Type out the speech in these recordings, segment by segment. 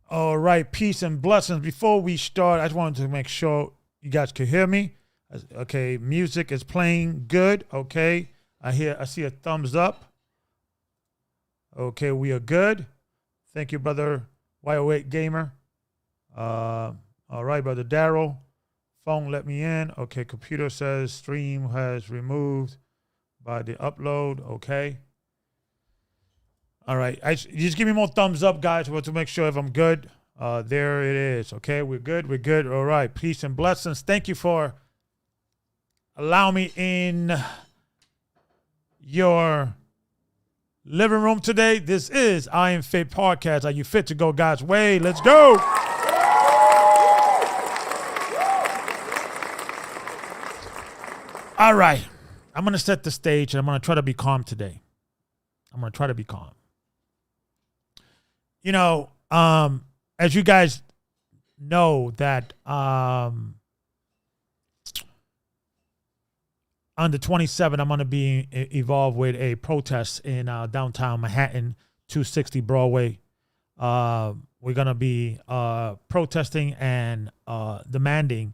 All right, peace and blessings. Before we start, I just wanted to make sure you guys can hear me. Okay, music is playing good. Okay, I see a thumbs up. Okay, we are good. Thank you, brother Y08 Gamer. All right, brother Daryl. Phone let me in. Okay, computer says stream has removed by the upload. Okay. All right, just give me more thumbs up, guys, to make sure if I'm good. There it is. Okay, we're good. We're good. All right, peace and blessings. Thank you for allowing me in your living room today. This is I Am Fit Podcast. Are you fit to go God's way? Let's go. All right, I'm going to set the stage, and I'm going to try to be calm today. I'm going to try to be calm. You know, as you guys know that on the 27th, I'm going to be involved with a protest in downtown Manhattan, 260 Broadway, with we're going to be protesting and demanding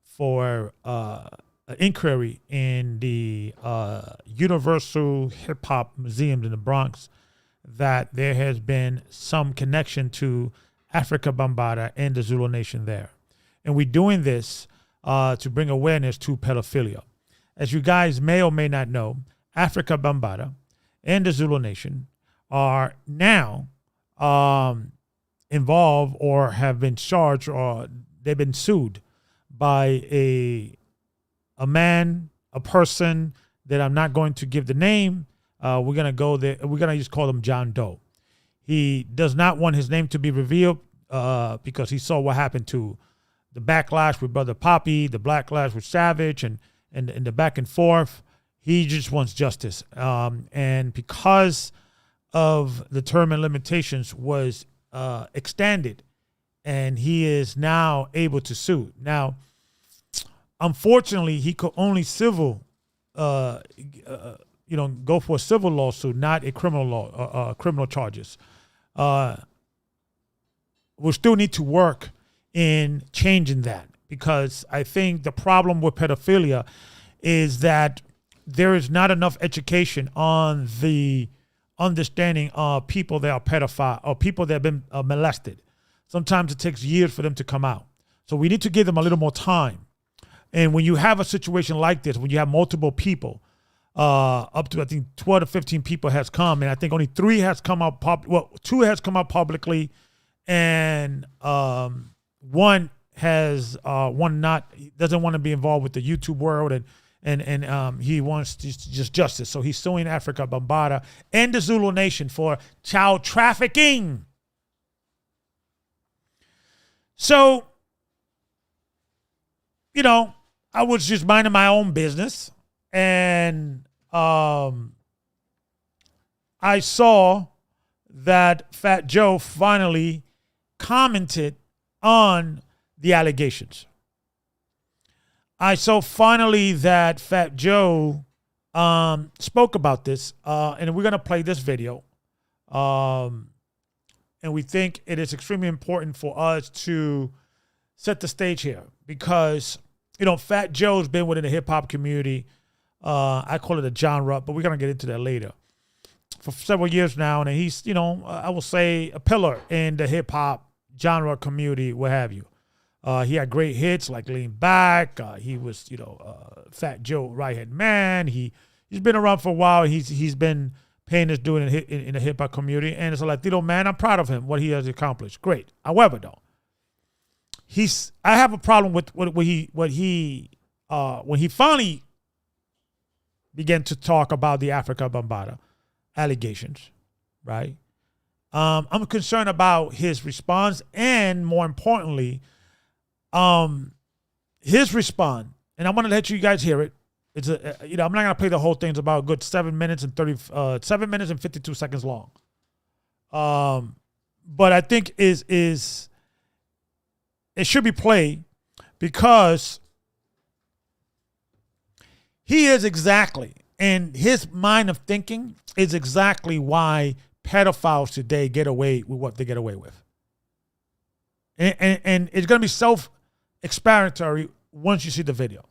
for an inquiry in the Universal Hip Hop Museum in the Bronx, that there has been some connection to Afrika Bambaataa and the Zulu Nation there. And we're doing this to bring awareness to pedophilia. As you guys may or may not know, Afrika Bambaataa and the Zulu Nation are now involved or have been charged, or they've been sued by a man, a person that I'm not going to give the name. We're going to go there. We're going to just call him John Doe. He does not want his name to be revealed because he saw what happened to the backlash with Brother Poppy, the backlash with Savage, and the back and forth. He just wants justice. And because of the term and limitations was extended, and he is now able to sue. Now, unfortunately, he could only civil, go for a civil lawsuit, not a criminal criminal charges. We'll still need to work in changing that, because I think the problem with pedophilia is that there is not enough education on the understanding of people that are pedophile or people that have been molested. Sometimes it takes years for them to come out. So we need to give them a little more time. And when you have a situation like this, when you have multiple people, up to I think 12 to 15 people has come, and I think only 3 has come out 2 has come out publicly, and one doesn't want to be involved with the YouTube world, and he wants just justice. So he's suing Afrika Bambaataa and the Zulu Nation for child trafficking. So, I was just minding my own business, and I saw that Fat Joe finally commented on the allegations. I saw finally that Fat Joe spoke about this, and we're going to play this video. And we think it is extremely important for us to set the stage here, because, Fat Joe's been within the hip-hop community. I call it a genre, but we're going to get into that later. For several years now, and he's, I will say a pillar in the hip-hop genre community, what have you. He had great hits like Lean Back. He was, Fat Joe, Right-Hand Man. He's been around for a while. He's been paying his due in the hip hop community, and it's a Latino man. I'm proud of him, what he has accomplished. Great. However, though, I have a problem with when he finally began to talk about the Afrika Bambaataa allegations, right? I'm concerned about his response, and more importantly, his response, and I'm going to let you guys hear it. It's I'm not going to play the whole thing. It's about a good 7 minutes and 52 seconds long. But I think it should be played, because he is exactly, and his mind of thinking is exactly why pedophiles today get away with what they get away with. And it's going to be self-explanatory once you see the video.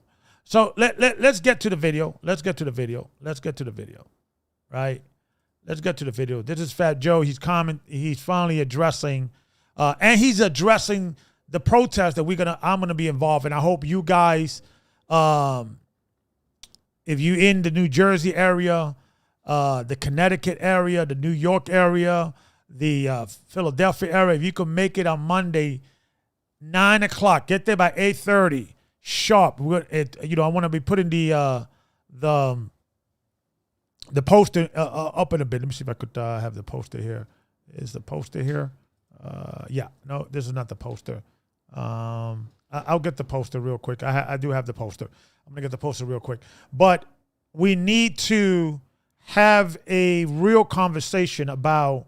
So let's get to the video. Right? Let's get to the video. This is Fat Joe. He's finally addressing, and he's addressing the protest that I'm gonna be involved in. I hope you guys, if you're in the New Jersey area, the Connecticut area, the New York area, the Philadelphia area, if you can make it on Monday, 9 o'clock, get there by 8:30 sharp. I want to be putting the poster up in a bit. Let me see if I could have the poster here. Is the poster here? Yeah. No, this is not the poster. I'll get the poster real quick. I do have the poster. I'm gonna get the poster real quick. But we need to have a real conversation about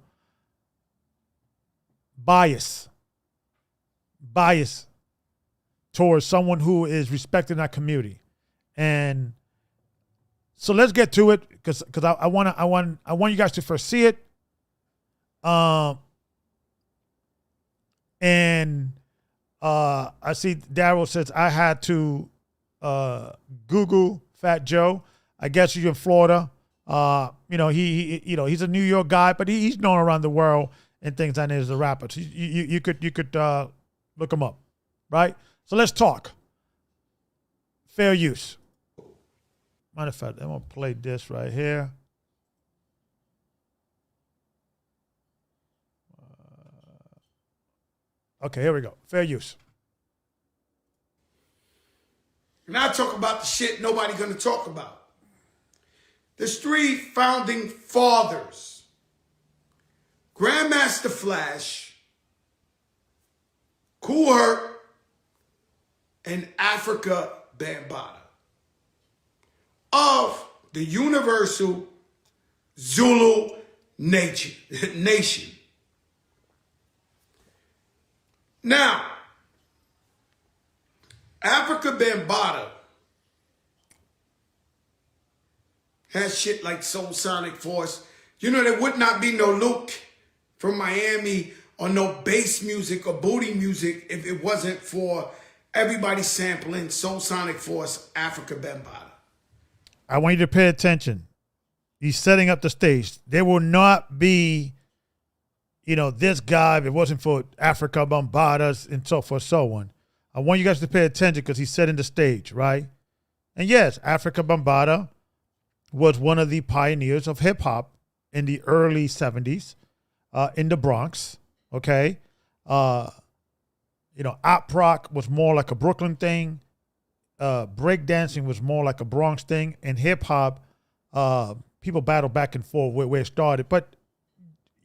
bias towards someone who is respecting our community. And so let's get to it, because I want you guys to first see it. And I see Daryl says I had to Google Fat Joe. I guess he's in Florida. He's a New York guy, but he's known around the world and things like that as a rapper. So you could look him up, right? So let's talk. Fair use. Matter of fact, I'm gonna play this right here. Okay, here we go. Fair use. And I talk about the shit nobody gonna talk about. There's 3 founding fathers. Grandmaster Flash, Kool Herc, and Afrika Bambaataa of the universal Zulu nation. Now, Afrika Bambaataa has shit like Soul Sonic Force. You know, there would not be no Luke from Miami or no bass music or booty music if it wasn't for everybody sampling Soul Sonic Force, Afrika Bambaataa. I want you to pay attention. He's setting up the stage. There will not be, this guy if it wasn't for Afrika Bambaataa and so forth, so on. I want you guys to pay attention because he's setting the stage, right? And yes, Afrika Bambaataa was one of the pioneers of hip hop in the early 70s in the Bronx, okay? Op rock was more like a Brooklyn thing. Breakdancing was more like a Bronx thing. And hip hop, people battled back and forth where it started. But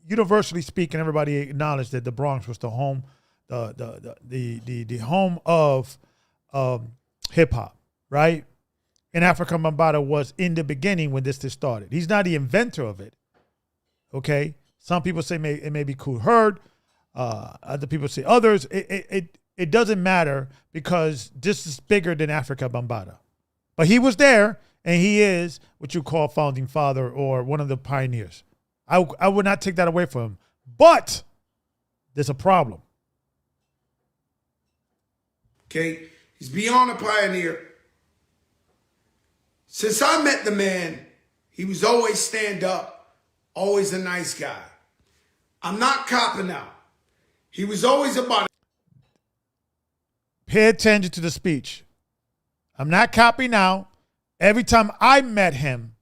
universally speaking, everybody acknowledged that the Bronx was the home, the home of hip hop, right? And Afrika Bambaataa was in the beginning when this started. He's not the inventor of it, okay? Some people say it may be Kool Herc. Other people say others. It doesn't matter because this is bigger than Afrika Bambaataa. But he was there, and he is what you call founding father or one of the pioneers. I would not take that away from him. But there's a problem. Okay? He's beyond a pioneer. Since I met the man, he was always stand up, always a nice guy. I'm not copping out. He was always about it. Pay attention to the speech. I'm not copying now. Every time I met him,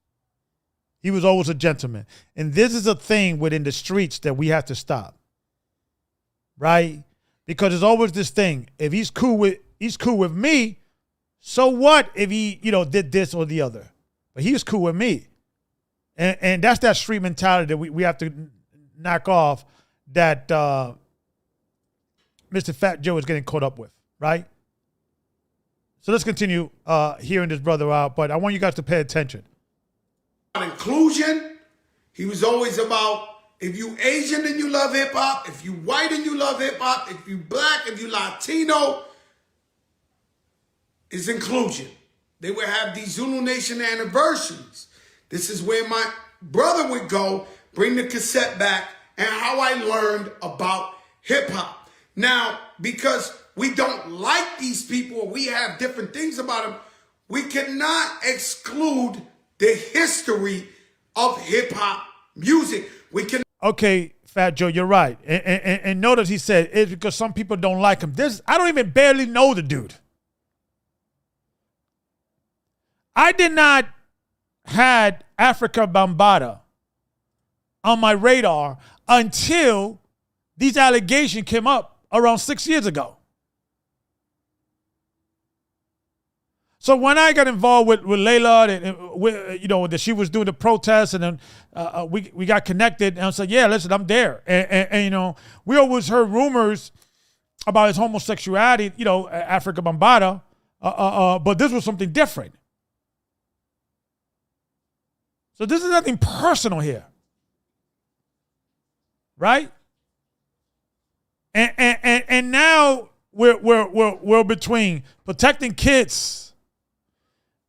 he was always a gentleman. And this is a thing within the streets that we have to stop. Right? Because there's always this thing. If he's cool with me, so what if he, did this or the other? But he was cool with me. And that's that street mentality that we have to knock off that Mr. Fat Joe is getting caught up with, right? So let's continue hearing this brother out, but I want you guys to pay attention. Inclusion. He was always about if you Asian and you love hip hop, if you white and you love hip hop, if you black, if you Latino, it's inclusion. They would have these Zulu Nation anniversaries. This is where my brother would go, bring the cassette back, and how I learned about hip hop. Now, because we don't like these people or we have different things about them, we cannot exclude the history of hip hop music. We can. Okay, Fat Joe, you're right. And notice he said it's because some people don't like him. I don't even barely know the dude. I did not had Afrika Bambaataa on my radar until these allegations came up around 6 years ago. So when I got involved with Leila, that she was doing the protests, and then we got connected, and I said, yeah, listen, I'm there. And we always heard rumors about his homosexuality, Afrika Bambaataa, but this was something different. So this is nothing personal here, right? And now we're between protecting kids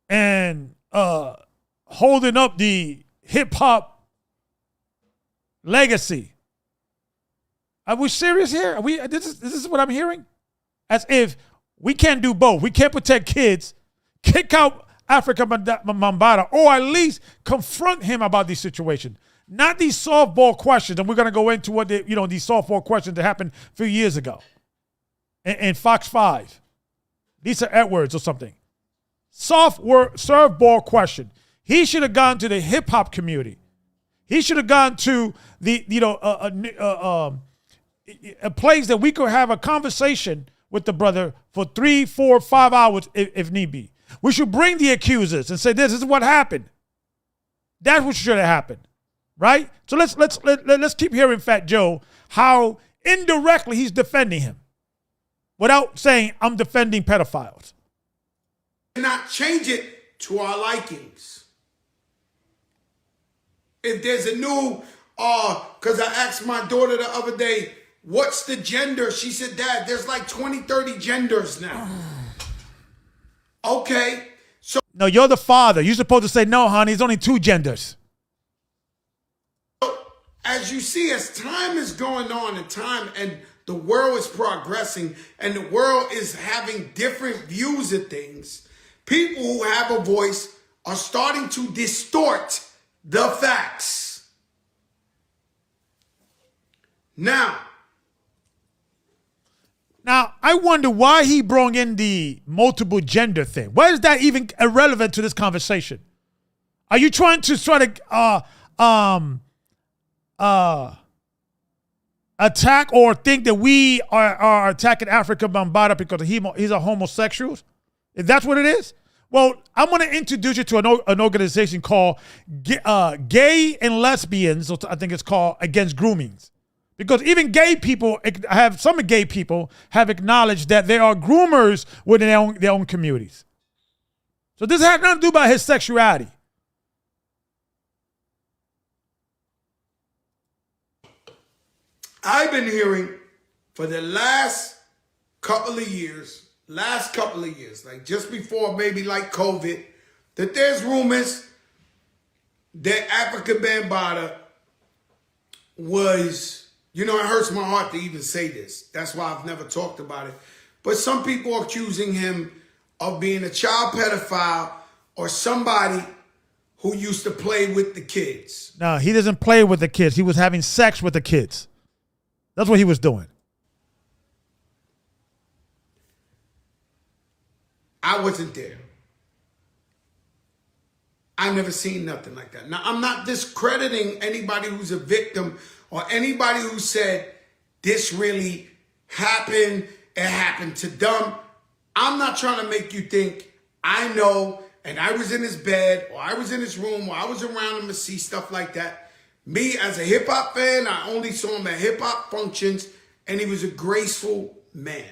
and holding up the hip hop legacy. Are we serious here? This is what I'm hearing? As if we can't do both. We can't protect kids, kick out Afrika Bambaataa, or at least confront him about these situations. Not these softball questions, and we're going to go into what these softball questions that happened a few years ago in Fox 5. Lisa Edwards or something. Softball question. He should have gone to the hip hop community. He should have gone to a place that we could have a conversation with the brother for 3, 4, 5 hours if need be. We should bring the accusers and say, this is what happened. That's what should have happened, right? So let's keep hearing Fat Joe, how indirectly he's defending him without saying, I'm defending pedophiles. Not change it to our likings. If there's a new, because I asked my daughter the other day, what's the gender? She said, Dad, there's like 20, 30 genders now. Okay. So no, you're the father. You're supposed to say, no, honey, it's only 2 genders. As you see, as time is going on and the world is progressing and the world is having different views of things, people who have a voice are starting to distort the facts. Now, I wonder why he brought in the multiple gender thing. Why is that even irrelevant to this conversation? Are you trying to attack or think that we are attacking Afrika Bambaataa because he's a homosexual? If that's what it is? Well, I'm going to introduce you to an organization called Gay and Lesbians, I think it's called, Against Groomings. Because even some gay people have acknowledged that there are groomers within their own communities. So this has nothing to do about his sexuality. I've been hearing for the last couple of years, like just before maybe like COVID, that there's rumors that Afrika Bambaataa was, it hurts my heart to even say this. That's why I've never talked about it. But some people are accusing him of being a child pedophile or somebody who used to play with the kids. No, he doesn't play with the kids. He was having sex with the kids. That's what he was doing. I wasn't there. I never seen nothing like that. Now, I'm not discrediting anybody who's a victim or anybody who said this really happened, it happened to them. I'm not trying to make you think I know and I was in his bed or I was in his room or I was around him to see stuff like that. Me, as a hip-hop fan, I only saw him at hip-hop functions, and he was a graceful man.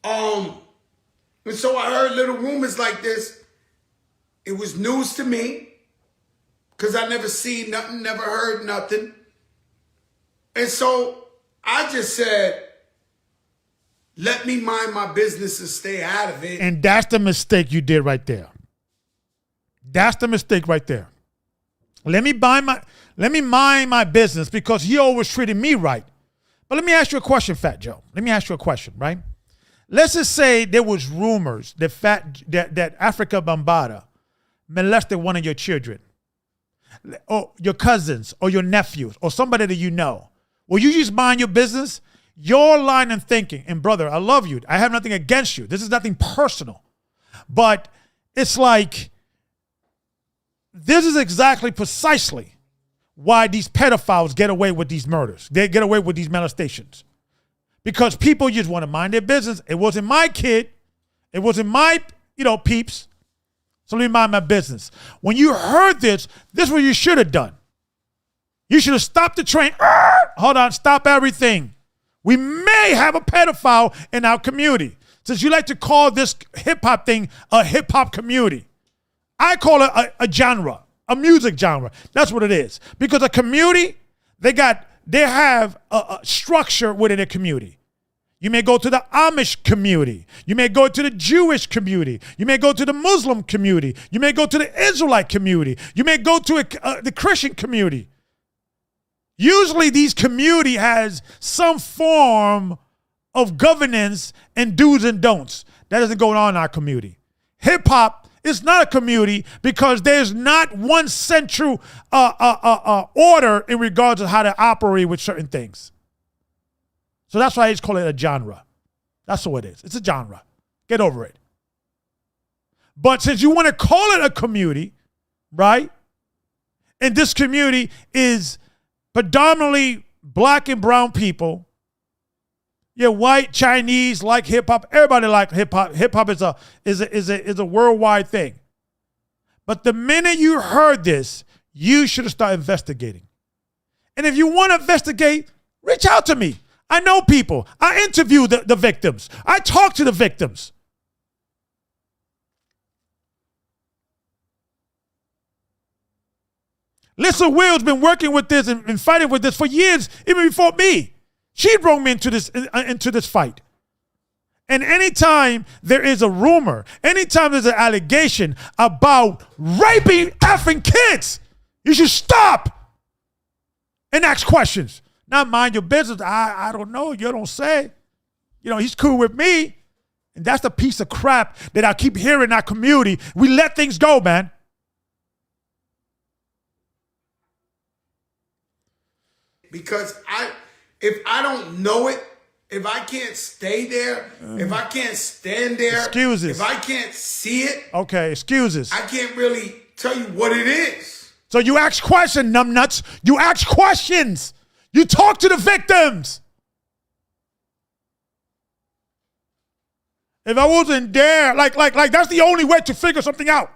And so I heard little rumors like this. It was news to me, because I never seen nothing, never heard nothing. And so I just said, let me mind my business and stay out of it. And that's the mistake you did right there. That's the mistake right there. Let me mind my business because he always treated me right. But let me ask you a question, Fat Joe. Let me ask you a question, right? Let's just say there was rumors that Afrika Bambaataa molested one of your children, or your cousins, or your nephews, or somebody that you know. Will you just mind your business? Your line of thinking, and brother, I love you. I have nothing against you. This is nothing personal. But it's like, this is exactly precisely why these pedophiles get away with these murders. They get away with these molestations. Because people just want to mind their business. It wasn't my kid. It wasn't my, peeps. So let me mind my business. When you heard this is what you should have done. You should have stopped the train. Hold on, stop everything. We may have a pedophile in our community. Since you like to call this hip-hop thing a hip-hop community. I call it a genre, a music genre. That's what it is. Because a community, they have a structure within a community. You may go to the Amish community. You may go to the Jewish community. You may go to the Muslim community. You may go to the Israelite community. You may go to the Christian community. Usually these community has some form of governance and do's and don'ts. That isn't going on in our community. Hip hop is not a community because there's not one central order in regards to how to operate with certain things. So that's why I just call it a genre. That's what it is. It's a genre. Get over it. But since you want to call it a community, right? And this community is predominantly black and brown people. Yeah, white, Chinese like hip hop. Everybody like hip hop. Hip hop is a worldwide thing. But the minute you heard this, you should have started investigating. And if you want to investigate, reach out to me. I know people. I interview the victims. I talk to the victims. Lisa Will's been working with this and fighting with this for years, even before me. She brought me into this fight. And anytime there is a rumor, anytime there's an allegation about raping effing kids, you should stop and ask questions. Not mind your business. I don't know. You don't say. You know, he's cool with me. And that's the piece of crap that I keep hearing in our community. We let things go, man. Because if I don't know it, if I can't stay there, if I can't stand there, excuses. If I can't see it, okay, excuses. I can't really tell you what it is. So you ask questions, numbnuts. You ask questions. You talk to the victims. If I wasn't there, like that's the only way to figure something out.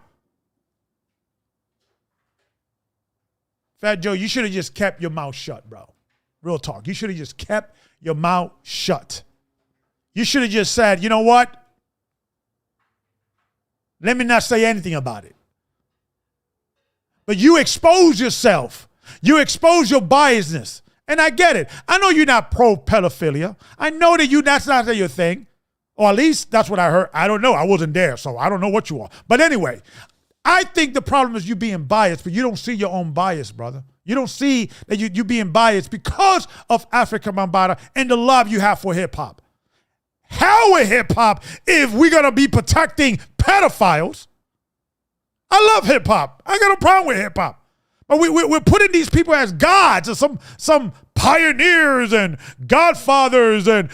Fat Joe, you should have just kept your mouth shut, bro. Real talk. You should have just kept your mouth shut. You should have just said, you know what? Let me not say anything about it. But you expose yourself. You expose your biasness. And I get it. I know you're not pro-pedophilia. I know that that's not your thing. Or at least that's what I heard. I don't know. I wasn't there, so I don't know what you are. But anyway, I think the problem is you being biased, but you don't see your own bias, brother. You don't see that you being biased because of Afrika Bambaataa and the love you have for hip-hop. Hell with hip-hop if we're going to be protecting pedophiles. I love hip-hop. I got no problem with hip-hop. But we're putting these people as gods or some pioneers and godfathers and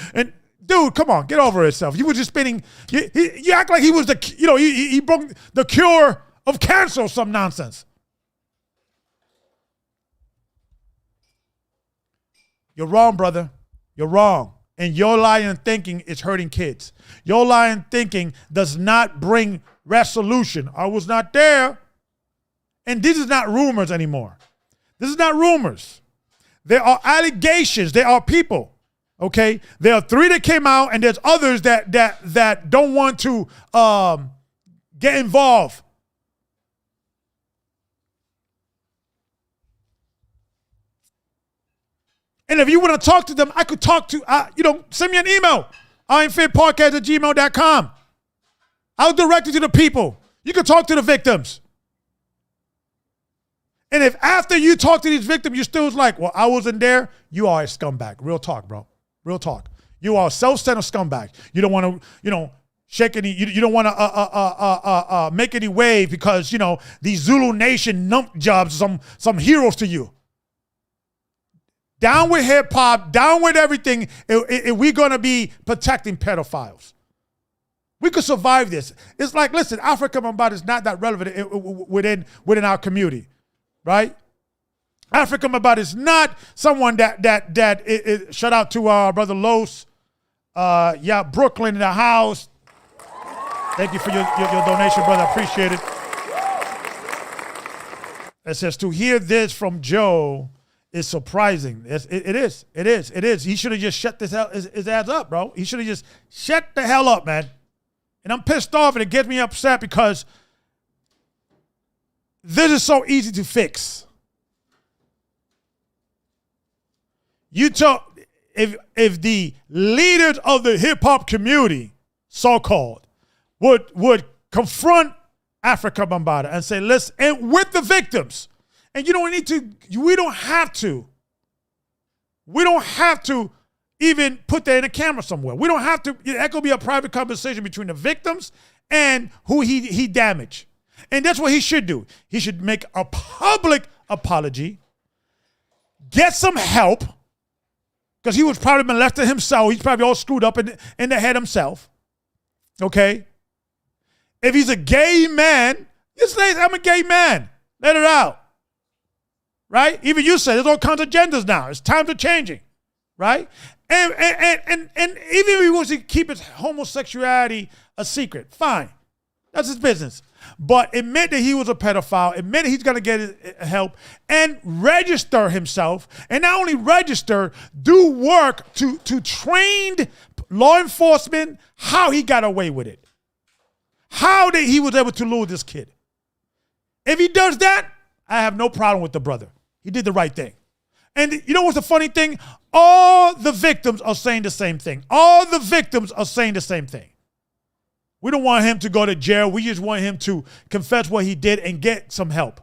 dude, come on, get over yourself. You were just spinning. You act like he was he broke the cure of cancer or some nonsense. You're wrong, brother. You're wrong. And your lying thinking is hurting kids. Your lying thinking does not bring resolution. I was not there. And this is not rumors anymore. This is not rumors. There are allegations. There are people. Okay? There are 3 that came out, and there's others that don't want to get involved. And if you want to talk to them, I could talk to, send me an email. IAMFITPodcast@gmail.com. I'll direct you to the people. You can talk to the victims. And if after you talk to these victims, you're still like, well, I wasn't there, you are a scumbag. Real talk, bro. Real talk. You are a self-centered scumbag. You don't want to, shake any, you don't want to make any wave because, these Zulu Nation nump jobs, some heroes to you. Down with hip-hop, down with everything, if we're going to be protecting pedophiles. We could survive this. It's like, listen, Afrika Bambaataa is not that relevant within our community, right? Afrika Bambaataa is not someone that shout out to our brother Los. Brooklyn in the house. Thank you for your donation, brother. I appreciate it. It says, to hear this from Joe is surprising. It is. He should have just shut his ass up, bro. He should have just shut the hell up, man. And I'm pissed off, and it gets me upset because this is so easy to fix. You talk, if the leaders of the hip hop community, so-called, would confront Afrika Bambaataa and say, listen, and with the victims, and we don't have to We don't have to even put that in a camera somewhere. We don't have to. That could be a private conversation between the victims and who he damaged. And that's what he should do. He should make a public apology, get some help, because he was probably molested himself. He's probably all screwed up in the head himself. Okay? If he's a gay man, just say, I'm a gay man. Let it out. Right? Even you said there's all kinds of genders now. It's time to changing. Right? And even if he wants to keep his homosexuality a secret, fine. That's his business. But admit that he was a pedophile, admit that he's going to get help, and register himself. And not only register, do work to train law enforcement how he got away with it. How that he was able to lure this kid. If he does that, I have no problem with the brother. He did the right thing. And you know what's the funny thing? All the victims are saying the same thing. All the victims are saying the same thing. We don't want him to go to jail. We just want him to confess what he did and get some help.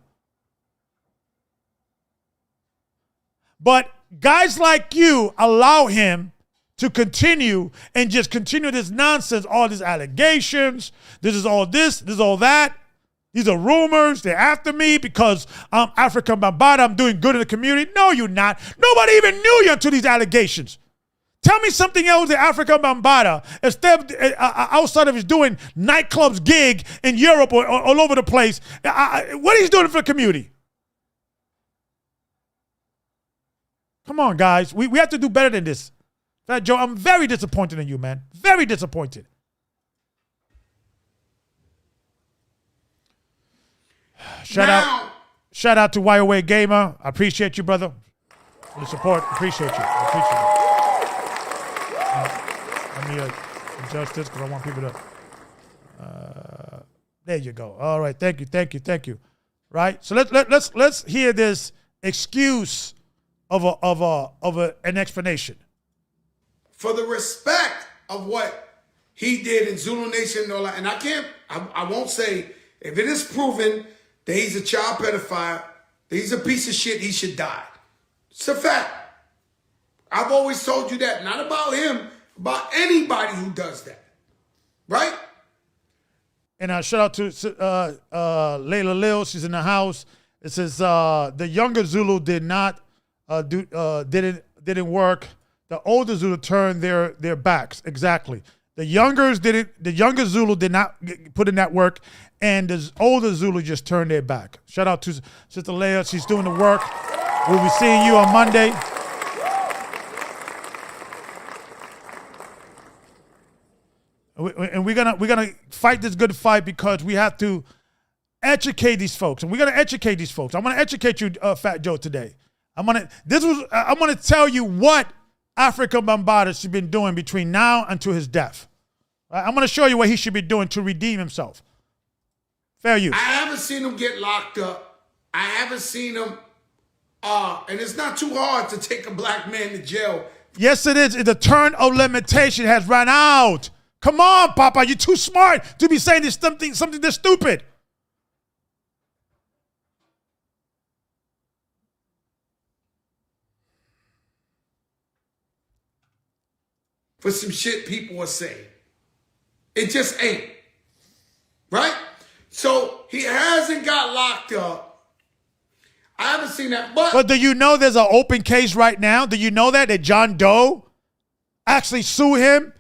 But guys like you allow him to continue and just continue this nonsense, all these allegations. This is all this is all that. These are rumors. They're after me because I'm Afrika Bambaataa. I'm doing good in the community. No, you're not. Nobody even knew you until these allegations. Tell me something else that Afrika Bambaataa, instead outside of his doing nightclubs gig in Europe or all over the place, what he's doing for the community. Come on, guys. We have to do better than this. Fat Joe, I'm very disappointed in you, man. Very disappointed. Shout out to YOA Gamer. I appreciate you, brother. For the support. Appreciate you. Let me adjust this because I want people to. There you go. All right. Thank you. Right. So let's hear this excuse of an explanation. For the respect of what he did in Zulu Nation and all that, and I won't say if it is proven that he's a child pedophile, that he's a piece of shit, he should die. It's a fact. I've always told you that, not about him, about anybody who does that. Right? And shout out to Leila Lil, she's in the house. It says the younger Zulu didn't work. The older Zulu turned their backs. Exactly. The younger Zulu did not put in that work, and the older Zulu just turned their back. Shout out to Sister Leila. She's doing the work. We'll be seeing you on Monday. And we're gonna fight this good fight because we have to educate these folks, and we're gonna educate these folks. I'm gonna educate you, Fat Joe, today. I'm gonna tell you what Afrika Bambaataa has been doing between now until his death. Right? I'm going to show you what he should be doing to redeem himself. Fair use. I haven't seen him get locked up. I haven't seen him, and it's not too hard to take a black man to jail. Yes, it is. The term of limitation has run out. Come on, Papa. You're too smart to be saying this something that's stupid. For some shit people are saying. It just ain't. Right? So he hasn't got locked up. I haven't seen that. But do you know there's an open case right now? Do you know that John Doe actually sued him?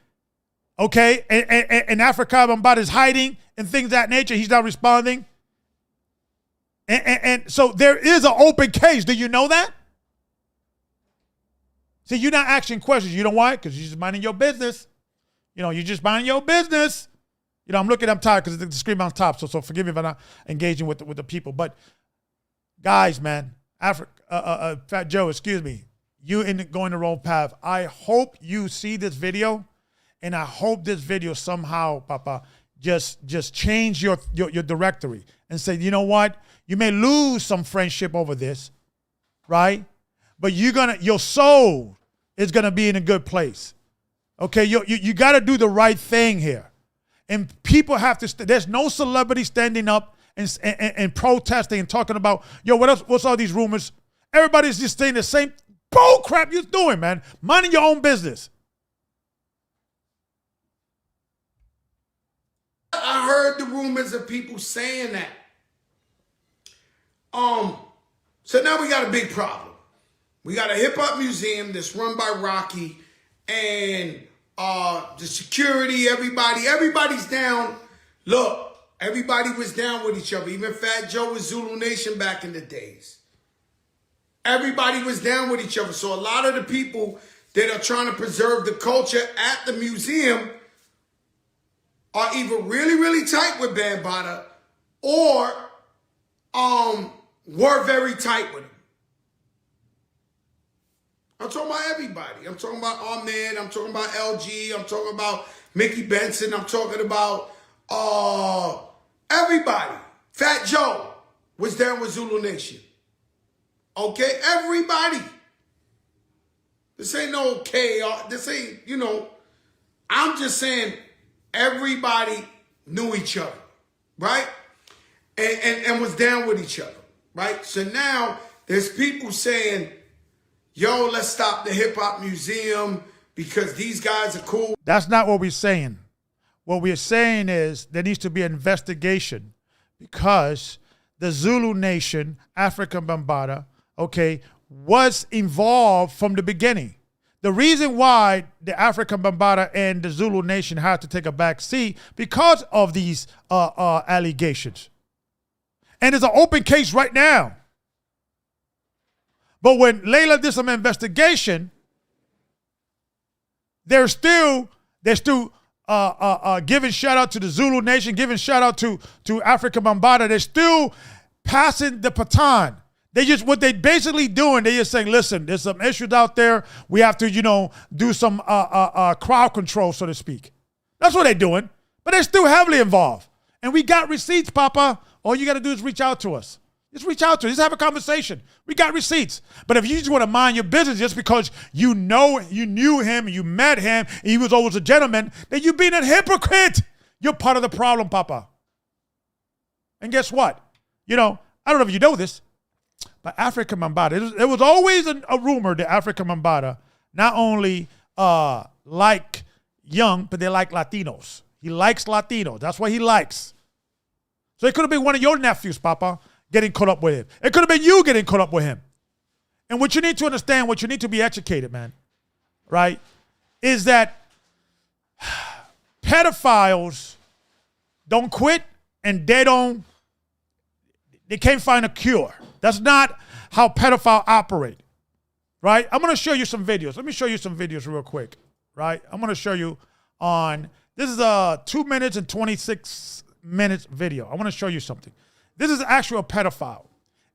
Okay? And Afrika Bambaataa is hiding and things of that nature. He's not responding. And so there is an open case. Do you know that? See, you're not asking questions. You know why? Because you're just minding your business. You're just minding your business. I'm I'm tired because the screen on top. So forgive me if I'm not engaging with the people. But guys, man, Fat Joe, excuse me, you going the wrong path. I hope you see this video, and I hope this video somehow, Papa, just change your directory and say, you know what? You may lose some friendship over this, right? But your soul is gonna be in a good place. Okay, you got to do the right thing here, and people have to. There's no celebrity standing up and protesting and talking about what's all these rumors. Everybody's just saying the same bull crap you doing, man? Minding your own business. I heard the rumors of people saying that. So now we got a big problem. We got a hip hop museum that's run by Rocky, and the security, everybody's down. Look, everybody was down with each other. Even Fat Joe with Zulu Nation back in the days. Everybody was down with each other. So a lot of the people that are trying to preserve the culture at the museum are either really, really tight with Bambaataa or were very tight with him. I'm talking about everybody. I'm talking about Ahmed. I'm talking about LG. I'm talking about Mickey Benson. I'm talking about everybody. Fat Joe was down with Zulu Nation. Okay? Everybody. This ain't no okay. This ain't, I'm just saying everybody knew each other, right? And was down with each other, right? So now there's people saying, yo, let's stop the hip hop museum because these guys are cool. That's not what we're saying. What we're saying is there needs to be an investigation because the Zulu Nation, Afrika Bambaataa, okay, was involved from the beginning. The reason why the Afrika Bambaataa and the Zulu Nation had to take a back seat because of these allegations. And it's an open case right now. But when Leila did some investigation, they're still giving shout out to the Zulu Nation, giving shout out to Afrika Bambaataa. They're still passing the baton. What they basically doing, they just saying, listen, there's some issues out there. We have to, do some crowd control, so to speak. That's what they're doing. But they're still heavily involved. And we got receipts, Papa. All you got to do is reach out to us. Just reach out to us. Just have a conversation. We got receipts. But if you just want to mind your business just because you knew him, you met him, and he was always a gentleman, then you're being a hypocrite. You're part of the problem, Papa. And guess what? I don't know if you know this, but Afrika Bambaataa, there was always a rumor that Afrika Bambaataa not only like young, but they like Latinos. He likes Latinos. That's what he likes. So it could have been one of your nephews, Papa, getting caught up with him. It could have been you getting caught up with him. And what you need to understand, what you need to be educated, man, right, is that pedophiles don't quit and they can't find a cure. That's not how pedophiles operate, right? I'm going to show you some videos. Let me show you some videos real quick, right? I'm going to show you this is a 2 minutes and 26 minutes video. I want to show you something. This is actually a pedophile.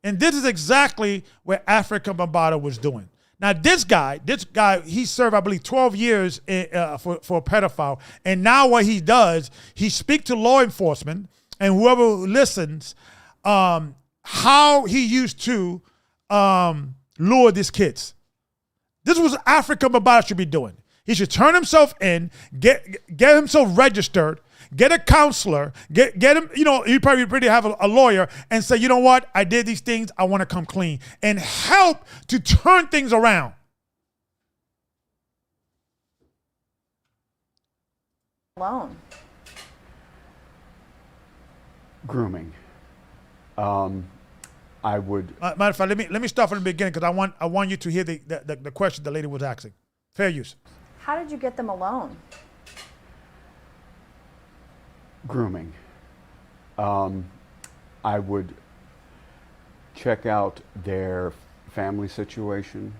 And this is exactly what Afrika Bambaataa was doing. Now, this guy, he served, I believe, 12 years for a pedophile. And now what he does, he speaks to law enforcement and whoever listens, how he used to lure these kids. This was Afrika Bambaataa should be doing. He should turn himself in, get himself registered, get a counselor, get him, you probably have a lawyer and say, you know what, I did these things, I want to come clean, and help to turn things around. Alone. Grooming. I would. Matter of fact, let me start from the beginning because I want you to hear the question the lady was asking. Fair use. How did you get them alone? Grooming. I would check out their family situation.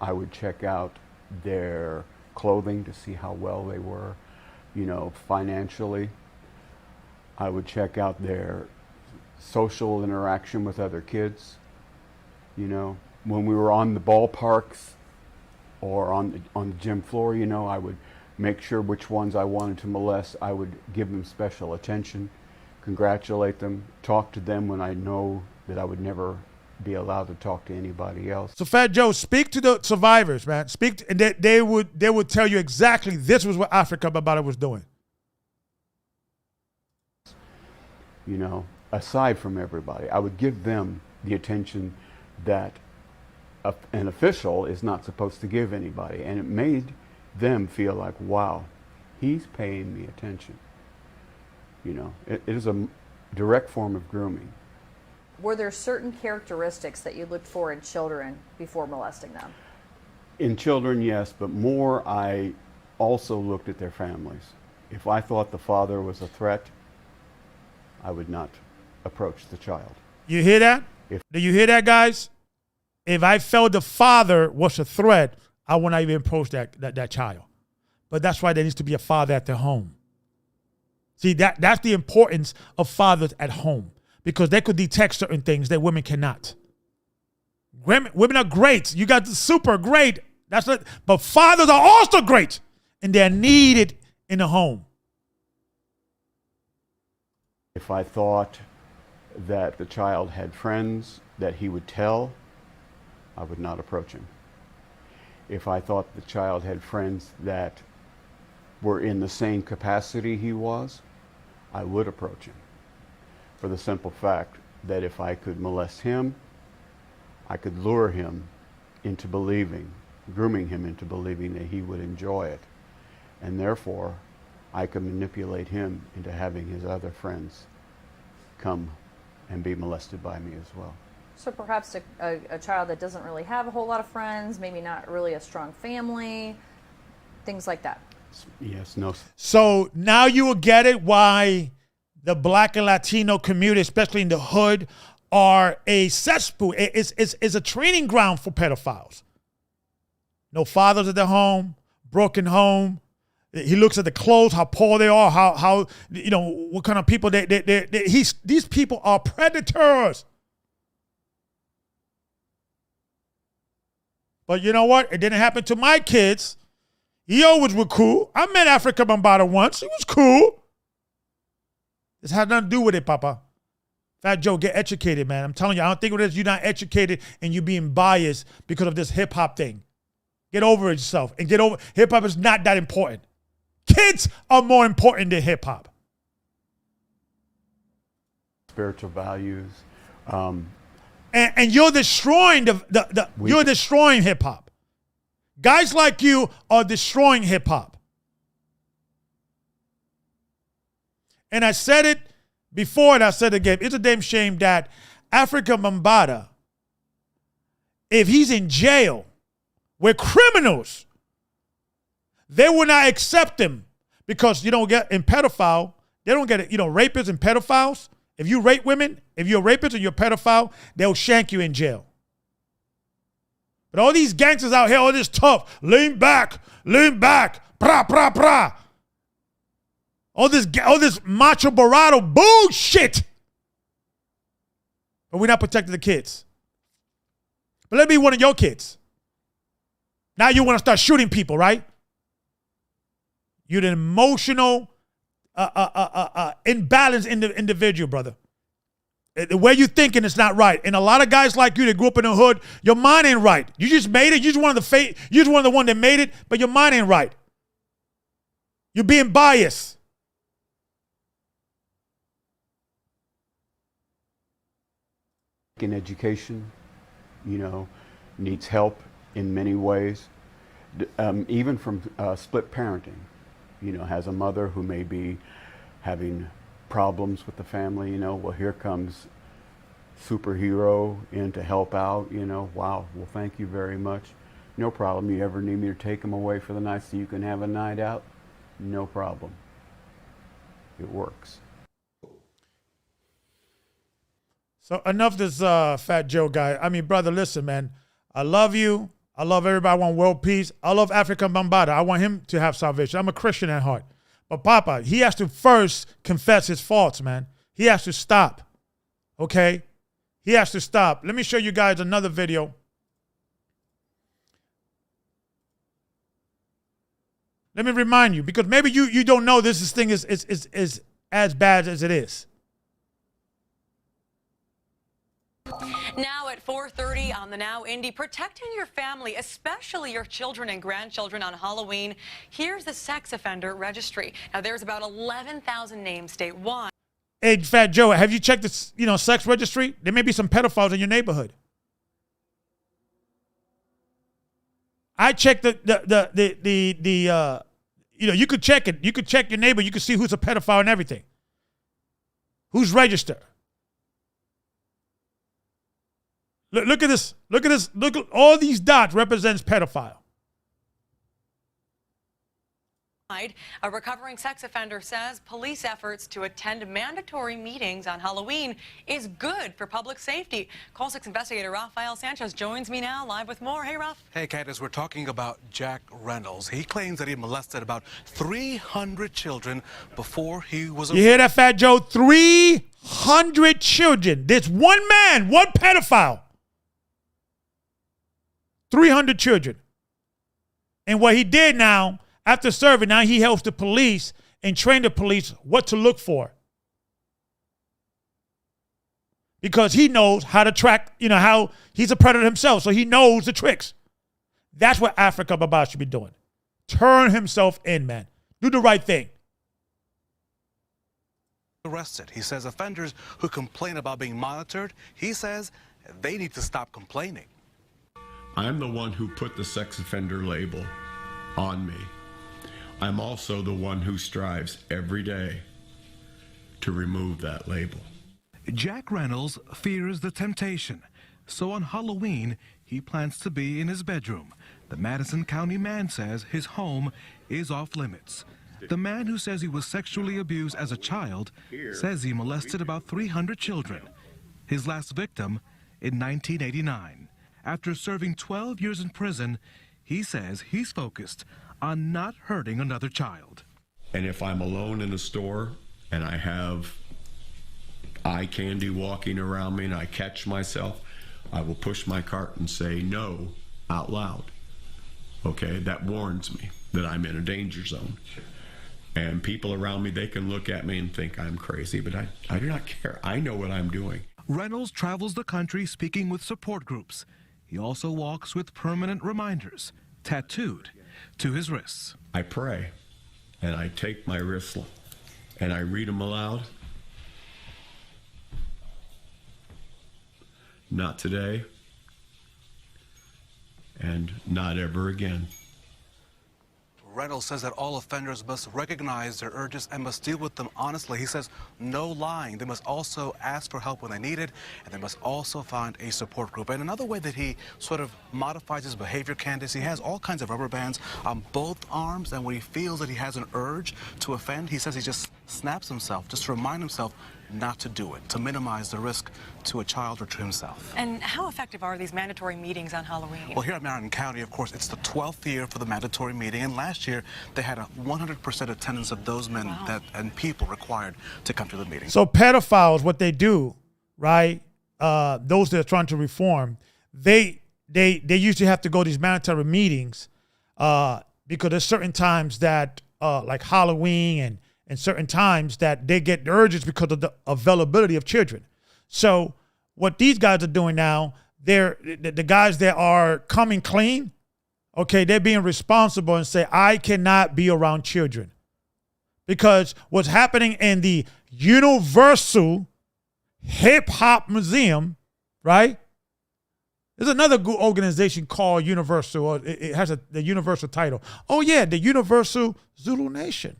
I would check out their clothing to see how well they were, financially. I would check out their social interaction with other kids. When we were on the ballparks or on the gym floor, I would make sure which ones I wanted to molest. I would give them special attention, congratulate them, talk to them when I know that I would never be allowed to talk to anybody else. So Fat Joe, speak to the survivors, man. And they would tell you exactly this was what Afrika Bambaataa was doing. Aside from everybody, I would give them the attention that an official is not supposed to give anybody. And it made them feel like, wow, he's paying me attention. You know, it is a direct form of grooming. Were there certain characteristics that you looked for in children before molesting them? In children, yes, but more I also looked at their families. If I thought the father was a threat, I would not approach the child. You hear that? Do you hear that, guys? If I felt the father was a threat, I would not even approach that child. But that's why there needs to be a father at the home. See, that's the importance of fathers at home, because they could detect certain things that women cannot. Women are great. You got the super great. That's it. But fathers are also great, and they're needed in the home. If I thought that the child had friends that he would tell, I would not approach him. If I thought the child had friends that were in the same capacity he was, I would approach him. For the simple fact that if I could molest him, I could lure him into believing, grooming him into believing that he would enjoy it. And therefore, I could manipulate him into having his other friends come and be molested by me as well. So perhaps a child that doesn't really have a whole lot of friends, maybe not really a strong family, things like that. Yes, no. So now you will get it why the Black and Latino community, especially in the hood, are a cesspool. It's a training ground for pedophiles. No fathers at the home, broken home. He looks at the clothes, how poor they are, how you know what kind of people these people are predators. But you know what? It didn't happen to my kids. He always was cool. I met Afrika Bambaataa once. He was cool. This had nothing to do with it, Papa. Fat Joe, get educated, man. I'm telling you, I don't think it is you're not educated and you being biased because of this hip-hop thing. Get over it yourself and get over. Hip-hop is not that important. Kids are more important than hip-hop. Spiritual values. And you're destroying you're destroying hip-hop. Guys like you are destroying hip-hop. And I said it before and I said it again. It's a damn shame that Afrika Bambaataa, if he's in jail with criminals, they will not accept him because you don't get in pedophile. They don't get it. You know, rapists and pedophiles. If you rape women, if you're a rapist and you're a pedophile, they'll shank you in jail. But all these gangsters out here, all this tough, lean back, brah, brah, brah. All this macho barato bullshit. But we're not protecting the kids. But let me be one of your kids. Now you want to start shooting people, right? You're an emotional, imbalanced individual, brother. The way you're thinking is not right. And a lot of guys like you that grew up in the hood, your mind ain't right. You just made it. You're just one of the one that made it, but your mind ain't right. You're being biased. In education, you know, needs help in many ways. Even from split parenting, you know, has a mother who may be having problems with the family, you know, well, here comes superhero in to help out, you know, wow, well, thank you very much. No problem. You ever need me to take them away for the night so you can have a night out? No problem. It works. So enough this Fat Joe guy. I mean, brother, listen, man. I love you. I love everybody. I want world peace. I love Afrika Bambaataa. I want him to have salvation. I'm a Christian at heart. But Papa, he has to first confess his faults, man. He has to stop. Okay? He has to stop. Let me show you guys another video. Let me remind you, because maybe you don't know this thing is as bad as it is. Now at 4:30 on the Now Indy, protecting your family, especially your children and grandchildren on Halloween. Here's the sex offender registry. Now there's about 11,000 names statewide. Hey, Fat Joe, have you checked the sex registry? There may be some pedophiles in your neighborhood. I check the you could check it. You could check your neighbor. You could see who's a pedophile and everything. Who's registered. Look at this. Look at this. Look at all these dots represents pedophile. A recovering sex offender says police efforts to attend mandatory meetings on Halloween is good for public safety. Call 6 investigator Rafael Sanchez joins me now live with more. Hey, Ralph. Hey, Candace, we're talking about Jack Reynolds. He claims that he molested about 300 children before he was You hear that, Fat Joe? 300 children. There's one man, one pedophile. 300 children. And what he did now, after serving, now he helps the police and train the police what to look for. Because he knows how to track, how he's a predator himself, so he knows the tricks. That's what Afrika Bambaataa should be doing. Turn himself in, man. Do the right thing. arrested. He says offenders who complain about being monitored, he says they need to stop complaining. I'm the one who put the sex offender label on me. I'm also the one who strives every day to remove that label. Jack Reynolds fears the temptation, so on Halloween, he plans to be in his bedroom. The Madison County man says his home is off limits. The man who says he was sexually abused as a child says he molested about 300 children. His last victim in 1989. After serving 12 years in prison, he says he's focused on not hurting another child. And if I'm alone in a store and I have eye candy walking around me and I catch myself, I will push my cart and say no out loud. Okay, that warns me that I'm in a danger zone. And people around me, they can look at me and think I'm crazy, but I do not care. I know what I'm doing. Reynolds travels the country speaking with support groups. He also walks with permanent reminders tattooed to his wrists. I pray, and I take my wrists and I read them aloud. Not today, and not ever again. Reynolds says that all offenders must recognize their urges and must deal with them honestly. He says no lying. They must also ask for help when they need it, and they must also find a support group. And another way that he sort of modifies his behavior, Candace, he has all kinds of rubber bands on both arms, and when he feels that he has an urge to offend, he says he just snaps himself, just to remind himself not to do it, to minimize the risk to a child or to himself. And how effective are these mandatory meetings on Halloween? Well, here at Marion County, of course, it's the 12th year for the mandatory meeting, and last year they had a 100% attendance of those men and people required to come to the meeting. So pedophiles, what they do, right? Those that are trying to reform, they usually have to go to these mandatory meetings because there's certain times that like Halloween and certain times that they get urges because of the availability of children. So what these guys are doing now, they're the guys that are coming clean, okay, they're being responsible and say, I cannot be around children. Because what's happening in the Universal Hip Hop Museum, right? There's another good organization called Universal, or it has the Universal title. Oh yeah, the Universal Zulu Nation.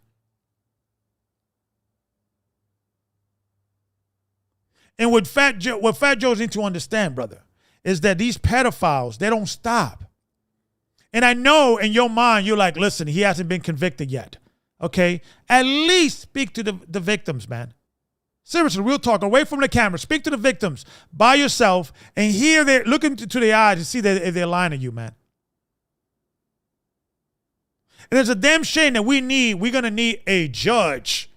And what Fat Joe's need to understand, brother, is that these pedophiles, they don't stop. And I know in your mind, you're like, listen, he hasn't been convicted yet. Okay? At least speak to the victims, man. Seriously, real talk, away from the camera. Speak to the victims by yourself and look into their eyes and see that if they're lying to you, man. And it's a damn shame that we're going to need a judge.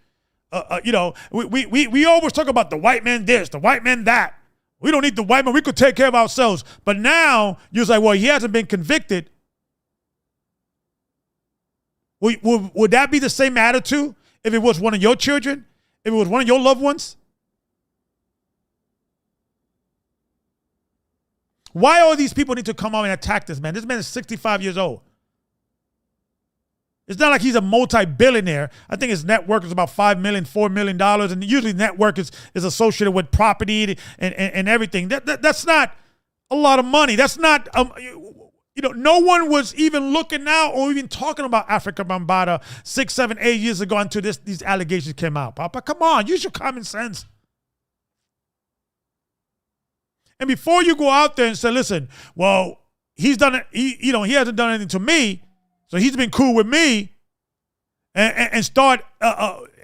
We always talk about the white man this, the white man that. We don't need the white man. We could take care of ourselves. But now you're like, well, he hasn't been convicted. Would that be the same attitude if it was one of your children? If it was one of your loved ones? Why all these people need to come out and attack this man? This man is 65 years old. It's not like he's a multi-billionaire. I think his net worth is about $5 million, $4 million. And usually net worth is associated with property and everything. That's not a lot of money. That's not, no one was even looking out or even talking about Afrika Bambaataa 6, 7, 8 years ago until these allegations came out. Papa, come on, use your common sense. And before you go out there and say, listen, well, he's done it, he hasn't done anything to me, so he's been cool with me, and start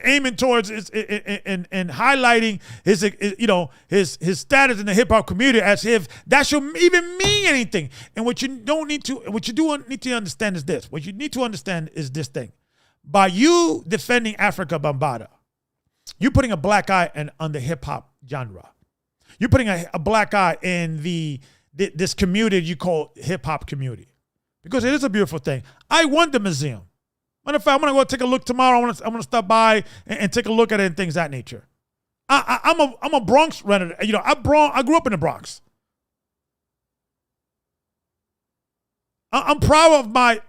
aiming towards and highlighting his status in the hip hop community as if that should even mean anything. And what you need to understand is this. What you need to understand is this thing. By you defending Afrika Bambaataa, you're putting a black eye on the hip hop genre. You're putting a black eye in this community you call hip hop community, because it is a beautiful thing. I want the museum. Matter of fact, I'm gonna go take a look tomorrow. I'm gonna stop by and take a look at it and things of that nature. I'm a Bronx resident. I grew up in the Bronx. I'm proud of my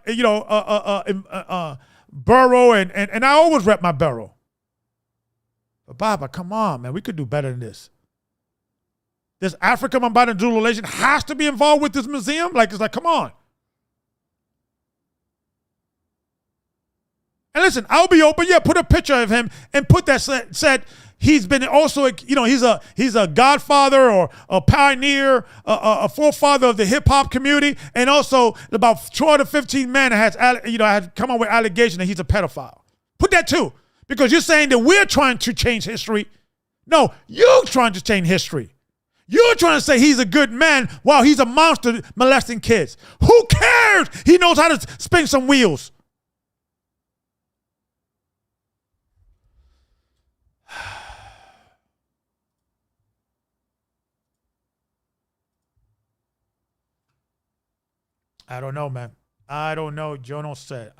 borough, and I always rep my borough. But Baba, come on, man, we could do better than this. This Afrika Bambaataa and Zulu relation has to be involved with this museum. It's like, come on. And listen, I'll be open. Yeah, put a picture of him and put that said he's been also, he's a godfather or a pioneer, a forefather of the hip hop community, and also about 12 to 15 men has come up with allegations that he's a pedophile. Put that too, because you're saying that we're trying to change history. No, you're trying to change history. You're trying to say he's a good man while he's a monster molesting kids. Who cares? He knows how to spin some wheels. I don't know, man. I don't know. Jono said.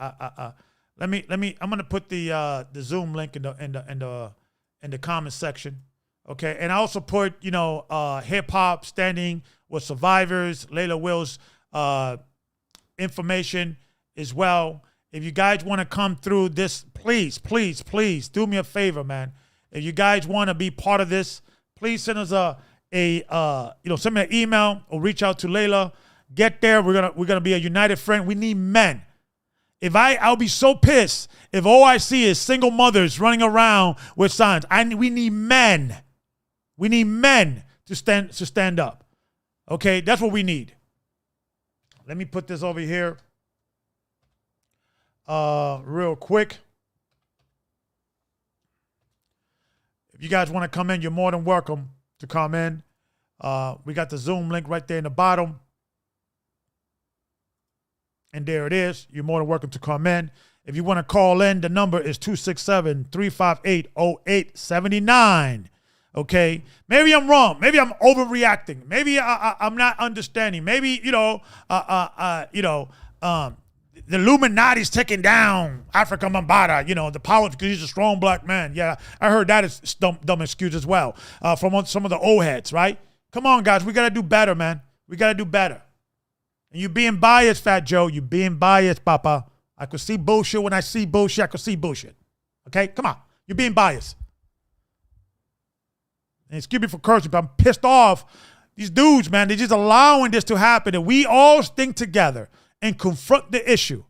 Let me. I'm gonna put the Zoom link in the comment section. Okay, and I also put hip hop standing with survivors, Leila Will's information as well. If you guys want to come through this, please do me a favor, man. If you guys want to be part of this, please send us send me an email or reach out to Leila. Get there. We're gonna be a united front. We need men. I'll be so pissed if all I see is single mothers running around with signs. We need men. We need men to stand up. Okay, that's what we need. Let me put this over here real quick. If you guys want to come in, you're more than welcome to come in. We got the Zoom link right there in the bottom. And there it is. You're more than welcome to come in. If you want to call in, the number is 267-358-0879. Okay? Maybe I'm wrong. Maybe I'm overreacting. Maybe I'm not understanding. Maybe, the Illuminati's taking down Afrika Bambaataa, the power because he's a strong black man. Yeah, I heard that is dumb excuse as well from some of the old heads, right? Come on, guys. We got to do better, man. We got to do better. And you being biased, Fat Joe. You being biased, Papa. I could see bullshit when I see bullshit. I could see bullshit. Okay? Come on. You're being biased. And excuse me for cursing, but I'm pissed off. These dudes, man, they're just allowing this to happen. And we all stick together and confront the issue.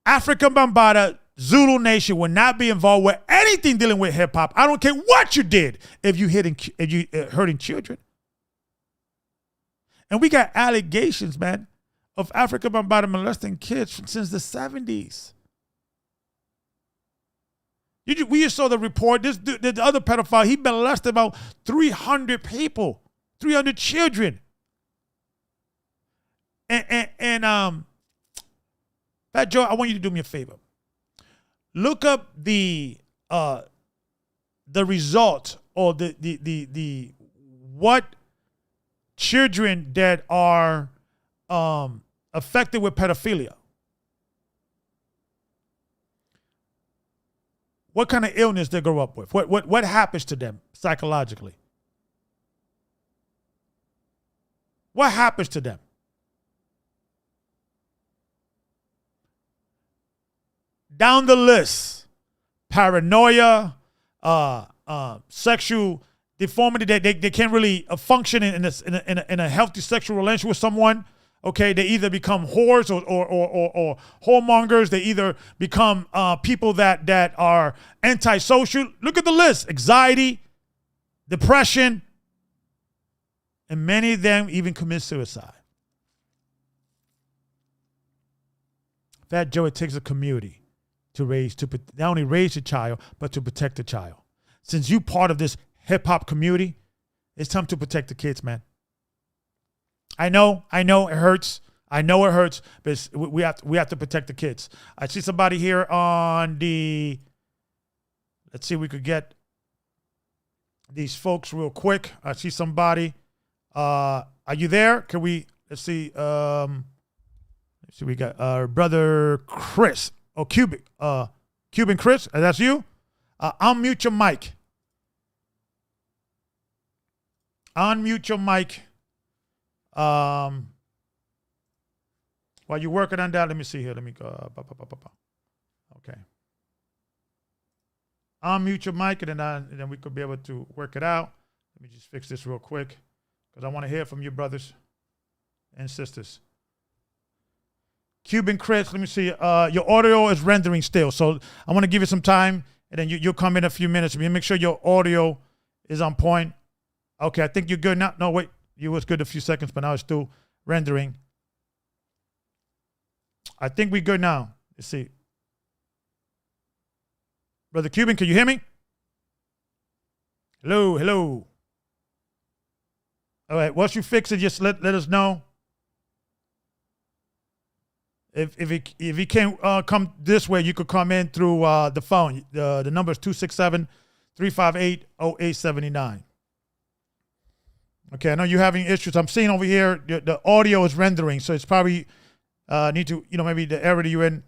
Afrika Bambaataa, Zulu Nation will not be involved with anything dealing with hip hop. I don't care what you did if you hurting children. And we got allegations, man, of Afrika Bambaataa molesting kids since the 70s. We just saw the report. The other pedophile, he molested about 300 people, 300 children. And Fat Joe, I want you to do me a favor. Look up the result or the what children that are affected with pedophilia. What kind of illness they grow up with? What happens to them psychologically? What happens to them? Down the list: paranoia, sexual deformity. They can't really function in a healthy sexual relationship with someone. Okay, they either become whores or whoremongers. They either become people that are antisocial. Look at the list: anxiety, depression, and many of them even commit suicide. Fat Joe, it takes a community to not only raise a child, but to protect the child. Since you part of this hip hop community, it's time to protect the kids, man. I know it hurts. I know it hurts, but we have to protect the kids. I see somebody here on the. Let's see if we could get these folks real quick. I see somebody. Are you there? Can we? Let's see. Let's see. We got our brother Chris. Oh, Cuban Chris. That's you. Unmute your mic. Unmute your mic. While you're working on that, let me see here. Let me go. Okay. Unmute your mic, and then we could be able to work it out. Let me just fix this real quick because I want to hear from you, brothers and sisters. Cuban Chris, let me see. Your audio is rendering still, so I want to give you some time, and then you'll come in a few minutes. Make sure your audio is on point. Okay, I think you're good now. No, wait. You was good a few seconds, but now it's still rendering. I think we're good now. Let's see. Brother Cuban, can you hear me? Hello. All right, once you fix it, just let us know. If he can't come this way, you could come in through the phone. The number is 267-358-0879. Okay, I know you're having issues. I'm seeing over here the audio is rendering, so it's probably need to, maybe the area you're in.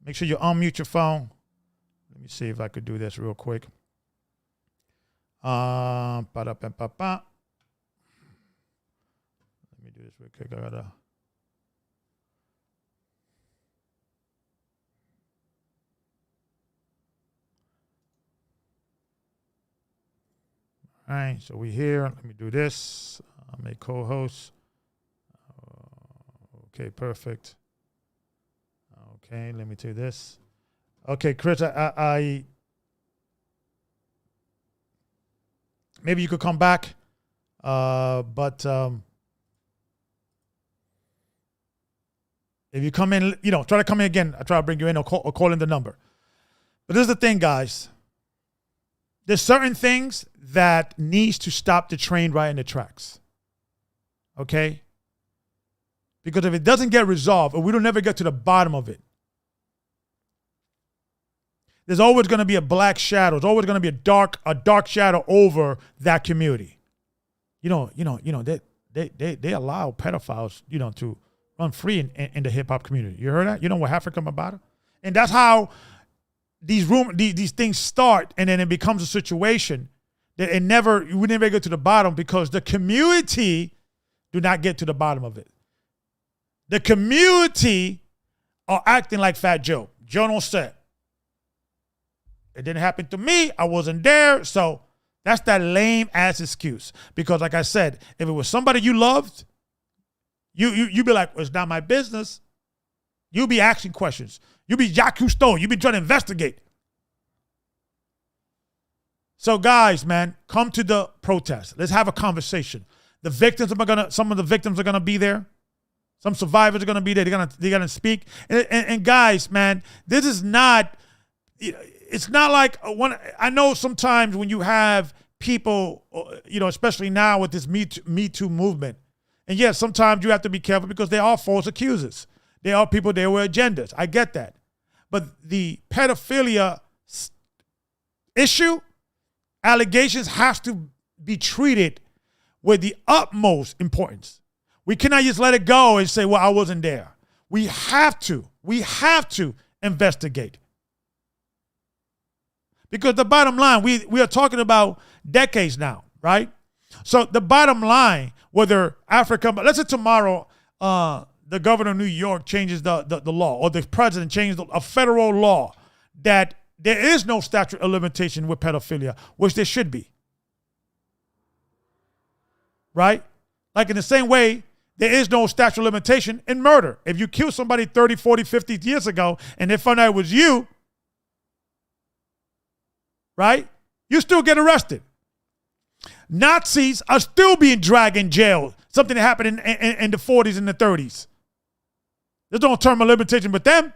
Make sure you unmute your phone. Let me see if I could do this real quick. Let me do this real quick. I gotta. All right, so we're here. Let me do this. Make co-host. Okay, perfect. Okay, let me do this. Okay, Chris, I maybe you could come back, but if you come in, try to come in again. I try to bring you in or call in the number. But this is the thing, guys. There's certain things that needs to stop the train right in the tracks. Okay? Because if it doesn't get resolved, or we don't never get to the bottom of it, there's always going to be a black shadow. There's always going to be a dark shadow over that community. They allow pedophiles, to run free in the hip hop community. You heard that? You know what Afrika Bambaataa? And that's how these things start, and then it becomes a situation that we never get to the bottom because the community do not get to the bottom of it. The community are acting like Fat Joe. Joe don't say. It didn't happen to me. I wasn't there. So that's that lame ass excuse. Because like I said, if it was somebody you loved, you'd be like, well, it's not my business. You'll be asking questions. You'll be Jacques Cousteau. You'll be trying to investigate. So guys, man, come to the protest. Let's have a conversation. Some of the victims are gonna be there. Some survivors are gonna be there. They're gonna speak. And guys, man, this is not. It's not like I know sometimes when you have people, especially now with this Me Too movement, and yes, sometimes you have to be careful because they are false accusers. They are people there with agendas. I get that. But the pedophilia issue, allegations have to be treated with the utmost importance. We cannot just let it go and say, well, I wasn't there. We have to investigate. Because the bottom line, we are talking about decades now, right? So the bottom line, whether Africa, let's say tomorrow, the governor of New York changes the law, or the president changes a federal law that there is no statute of limitation with pedophilia, which there should be. Right? Like in the same way, there is no statute of limitation in murder. If you kill somebody 30, 40, 50 years ago and they found out it was you, right? You still get arrested. Nazis are still being dragged in jail. Something that happened in the 40s and the 30s. There's no term of limitation with them.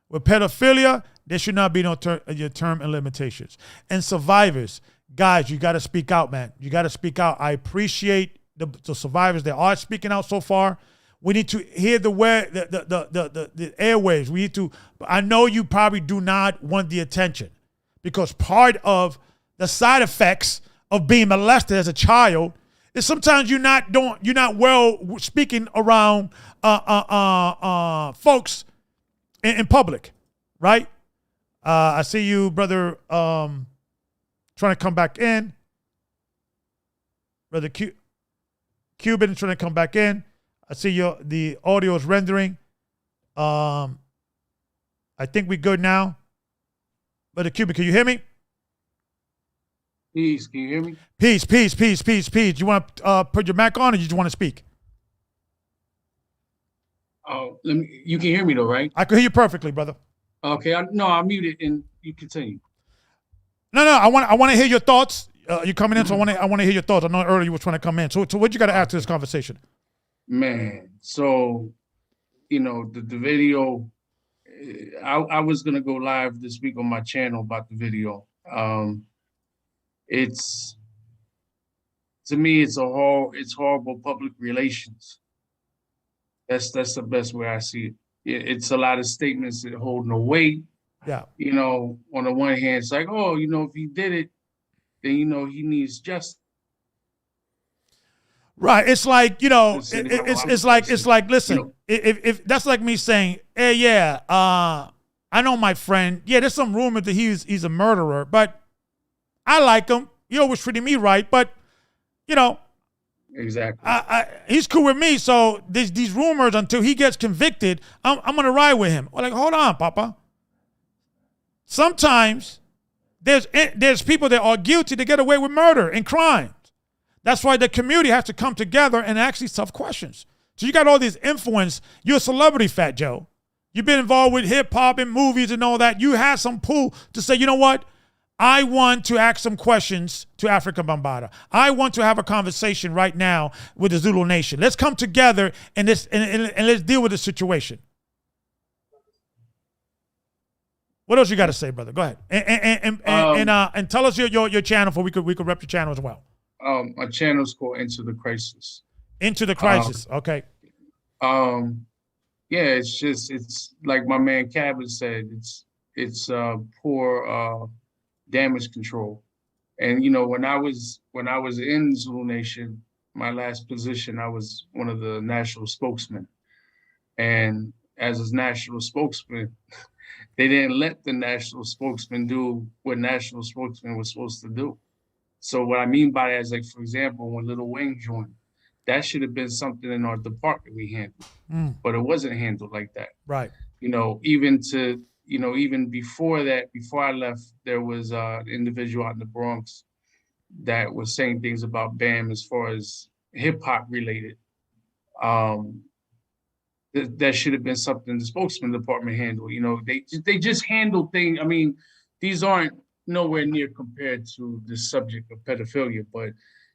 With pedophilia, there should not be no term and limitations. And survivors, guys, you got to speak out, man. You got to speak out. I appreciate the survivors that are speaking out so far. We need to hear the airwaves. We need to. I know you probably do not want the attention, because part of the side effects of being molested as a child is sometimes you're not well speaking around folks in public, right? I see you, brother, trying to come back in. Brother Cuban trying to come back in. I see the audio is rendering. I think we're good now. Brother Cuban, can you hear me? Peace, can you hear me? Peace, peace, peace, peace, peace. You want to put your mic on, or you just want to speak? Oh, you can hear me though, right? I can hear you perfectly, brother. Okay, I'll mute it and you continue. No, I want to hear your thoughts. You're coming in, so I want to hear your thoughts. I know earlier you were trying to come in. So what you got to add to this conversation? Man, so the video. I was gonna go live this week on my channel about the video. It's, to me, it's horrible public relations. That's the best way I see it. It's a lot of statements that hold no weight. Yeah. On the one hand, it's like, oh, if he did it, then he needs justice. Right. It's like, it's like, listen, if that's like me saying, hey, yeah, I know my friend. Yeah, there's some rumor that he's a murderer, but I like him. He always treated me right, but exactly. He's cool with me. So these rumors, until he gets convicted, I'm gonna ride with him. Well, like, hold on, Papa. Sometimes there's people that are guilty to get away with murder and crimes. That's why the community has to come together and actually solve questions. So you got all this influence. You're a celebrity, Fat Joe. You've been involved with hip hop and movies and all that. You have some pull to say, you know what? I want to ask some questions to Afrika Bambaataa. I want to have a conversation right now with the Zulu Nation. Let's come together and let's deal with the situation. What else you got to say, brother? Go ahead and tell us your channel, for we could rep your channel as well. My channel's called Into the Crisis. Into the Crisis. Okay. Yeah, it's like my man Cabot said. It's poor damage control. And when I was in Zulu Nation, my last position, I was one of the national spokesmen. And as a national spokesman, they didn't let the national spokesman do what national spokesman was supposed to do. So what I mean by that is, like, for example, when Lil Wayne joined, that should have been something in our department we handled, but it wasn't handled like that. Right. Even before that, before I left, there was an individual out in the Bronx that was saying things about Bam as far as hip hop related. That should have been something the spokesman department handled. They just handle things. I mean, these aren't nowhere near compared to the subject of pedophilia, but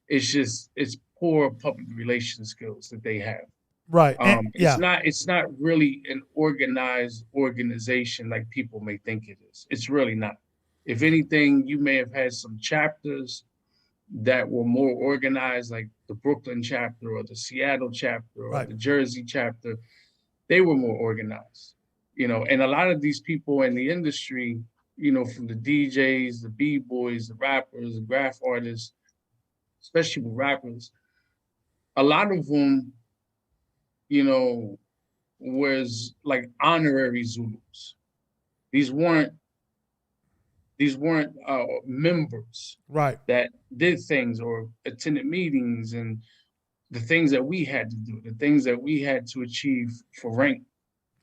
it's poor public relations skills that they have. Right. It's not really an organized organization like people may think it is. It's really not. If anything, you may have had some chapters that were more organized, like the Brooklyn chapter or the Seattle chapter or the Jersey chapter. They were more organized, and a lot of these people in the industry, from the DJs, the B-boys, the rappers, the graph artists, especially with rappers, a lot of them, was like honorary Zulus. These weren't members, right, that did things or attended meetings and the things that we had to do, the things that we had to achieve for rank.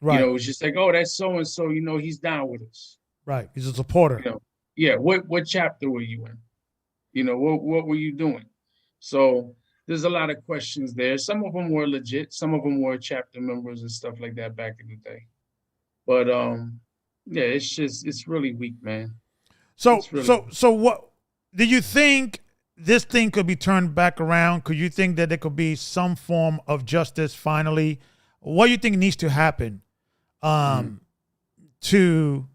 Right. It's just like, oh, that's so-and-so, he's down with us. Right. He's a supporter. Yeah. What chapter were you in? What were you doing? So there's a lot of questions there. Some of them were legit. Some of them were chapter members and stuff like that back in the day. But yeah, it's really weak, man. So It's really so what do you think this thing could be turned back around? Could you think that there could be some form of justice finally? What do you think needs to happen to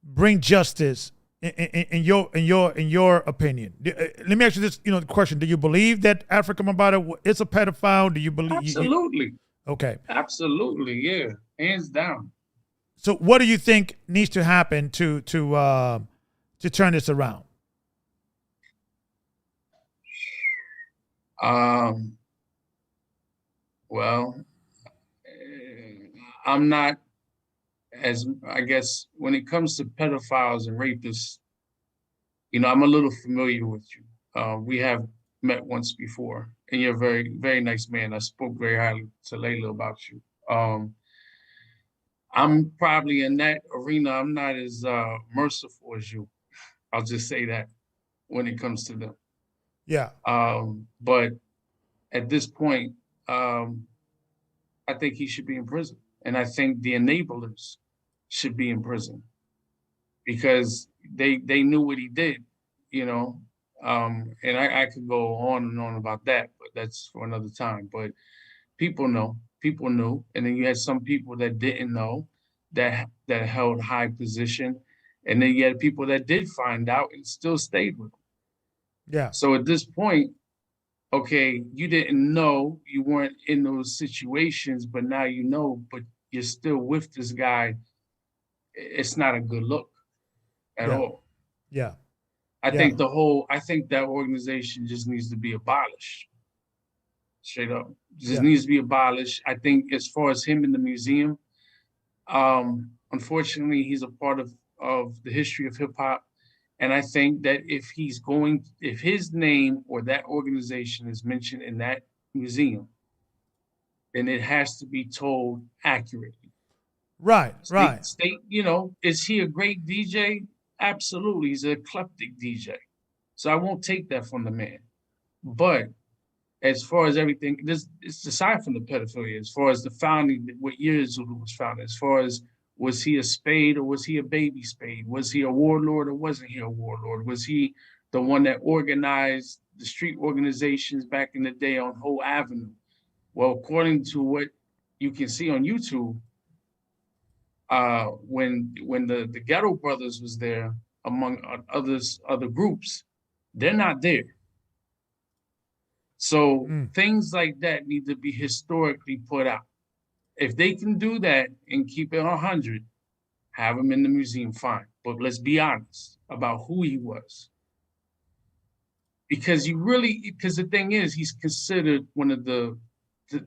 bring justice in your opinion? Let me ask you this, question. Do you believe that Afrika Bambaataa is a pedophile? Do you believe? absolutely, Okay. absolutely, yeah, hands down. So what do you think needs to happen to turn this around? Well, I'm not as, I guess, when it comes to pedophiles and rapists, I'm a little familiar with you. We have met once before, and you're a very, very nice man. I spoke very highly to Leila about you. I'm probably in that arena. I'm not as merciful as you. I'll just say that when it comes to them. Yeah. But at this point, I think he should be in prison. And I think the enablers should be in prison because they knew what he did, and I could go on and on about that, but that's for another time. But people knew. And then you had some people that didn't know that held high position. And then you had people that did find out and still stayed with him. Yeah. So at this point, okay, you didn't know, you weren't in those situations, but now you know, but you're still with this guy. It's not a good look at all. Yeah. I think that organization just needs to be abolished. Straight up. Just needs to be abolished. I think as far as him in the museum, unfortunately, he's a part of the history of hip hop. And I think that if his name or that organization is mentioned in that museum, then it has to be told accurately. Right. Is he a great DJ? Absolutely. He's an eclectic DJ. So I won't take that from the man. But as far as everything, it's aside from the pedophilia, as far as the founding, what year Zulu was founded, as far as was he a spade or was he a baby spade? Was he a warlord or wasn't he a warlord? Was he the one that organized the street organizations back in the day on Whole Avenue? Well, according to what you can see on YouTube, when the Ghetto Brothers was there, among other groups, they're not there. So things like that need to be historically put out. If they can do that and keep it 100, have him in the museum, fine. But let's be honest about who he was. Because the thing is, he's considered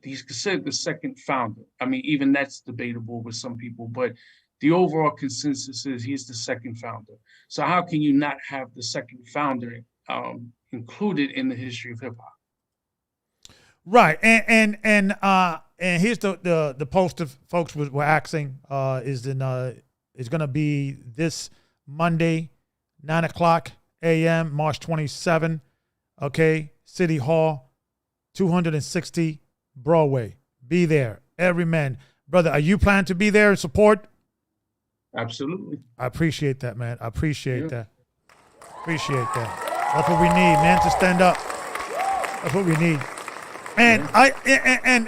he's considered the second founder. I mean, even that's debatable with some people, but the overall consensus is he's the second founder. So how can you not have the second founder included in the history of hip hop? Right, and here's the post that folks were asking is going to be this Monday, 9:00 a.m., March 27. Okay, City Hall, 260 Broadway. Be there, every man, brother. Are you planning to be there and support? Absolutely. I appreciate that, man. I appreciate that. Appreciate that. That's what we need, man. To stand up. That's what we need. And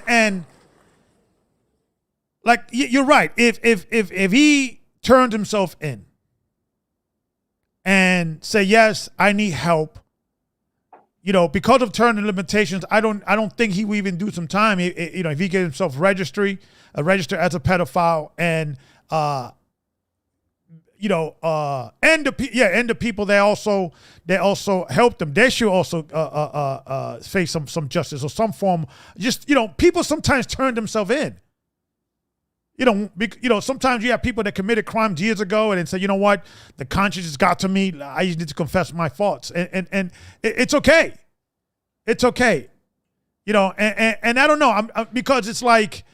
and like you're right. If he turns himself in and say yes, I need help. Because of term limitations, I don't think he will even do some time. If he gets himself registered as a pedophile, and and the people that also helped them, they should also face some justice or some form. Just people sometimes turn themselves in. Sometimes you have people that committed crimes years ago and then say, you know what, the conscience has got to me. I just need to confess my faults, and it's okay. It's okay. And I don't know, because it's like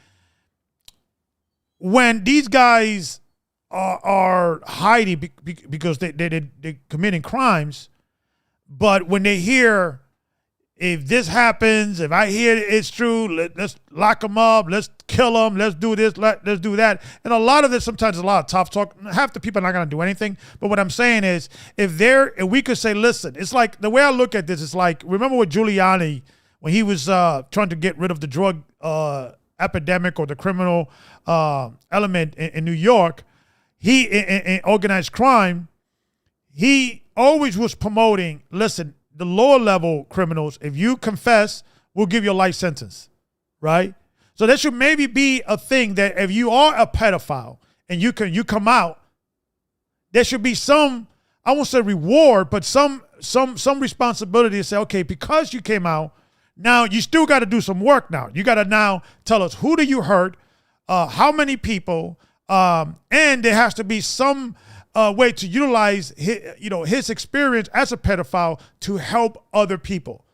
when these guys are hiding because they're committing crimes, but when they hear if this happens, if I hear it's true, let's lock them up, let's kill them, let's do this, let's do that. And a lot of this, sometimes a lot of tough talk. Half the people are not going to do anything. But what I'm saying is, if we could say, listen, it's like, the way I look at this is like, remember with Giuliani, when he was trying to get rid of the drug epidemic or the criminal element in New York, he, in organized crime, he always was promoting, listen, the lower level criminals, if you confess, we'll give you a life sentence, right? So there should maybe be a thing that if you are a pedophile and you come out, there should be some, I won't say reward, but some responsibility to say, okay, because you came out, now you still got to do some work now. You got to now tell us, who do you hurt, how many people, and there has to be some way to utilize his experience as a pedophile to help other people.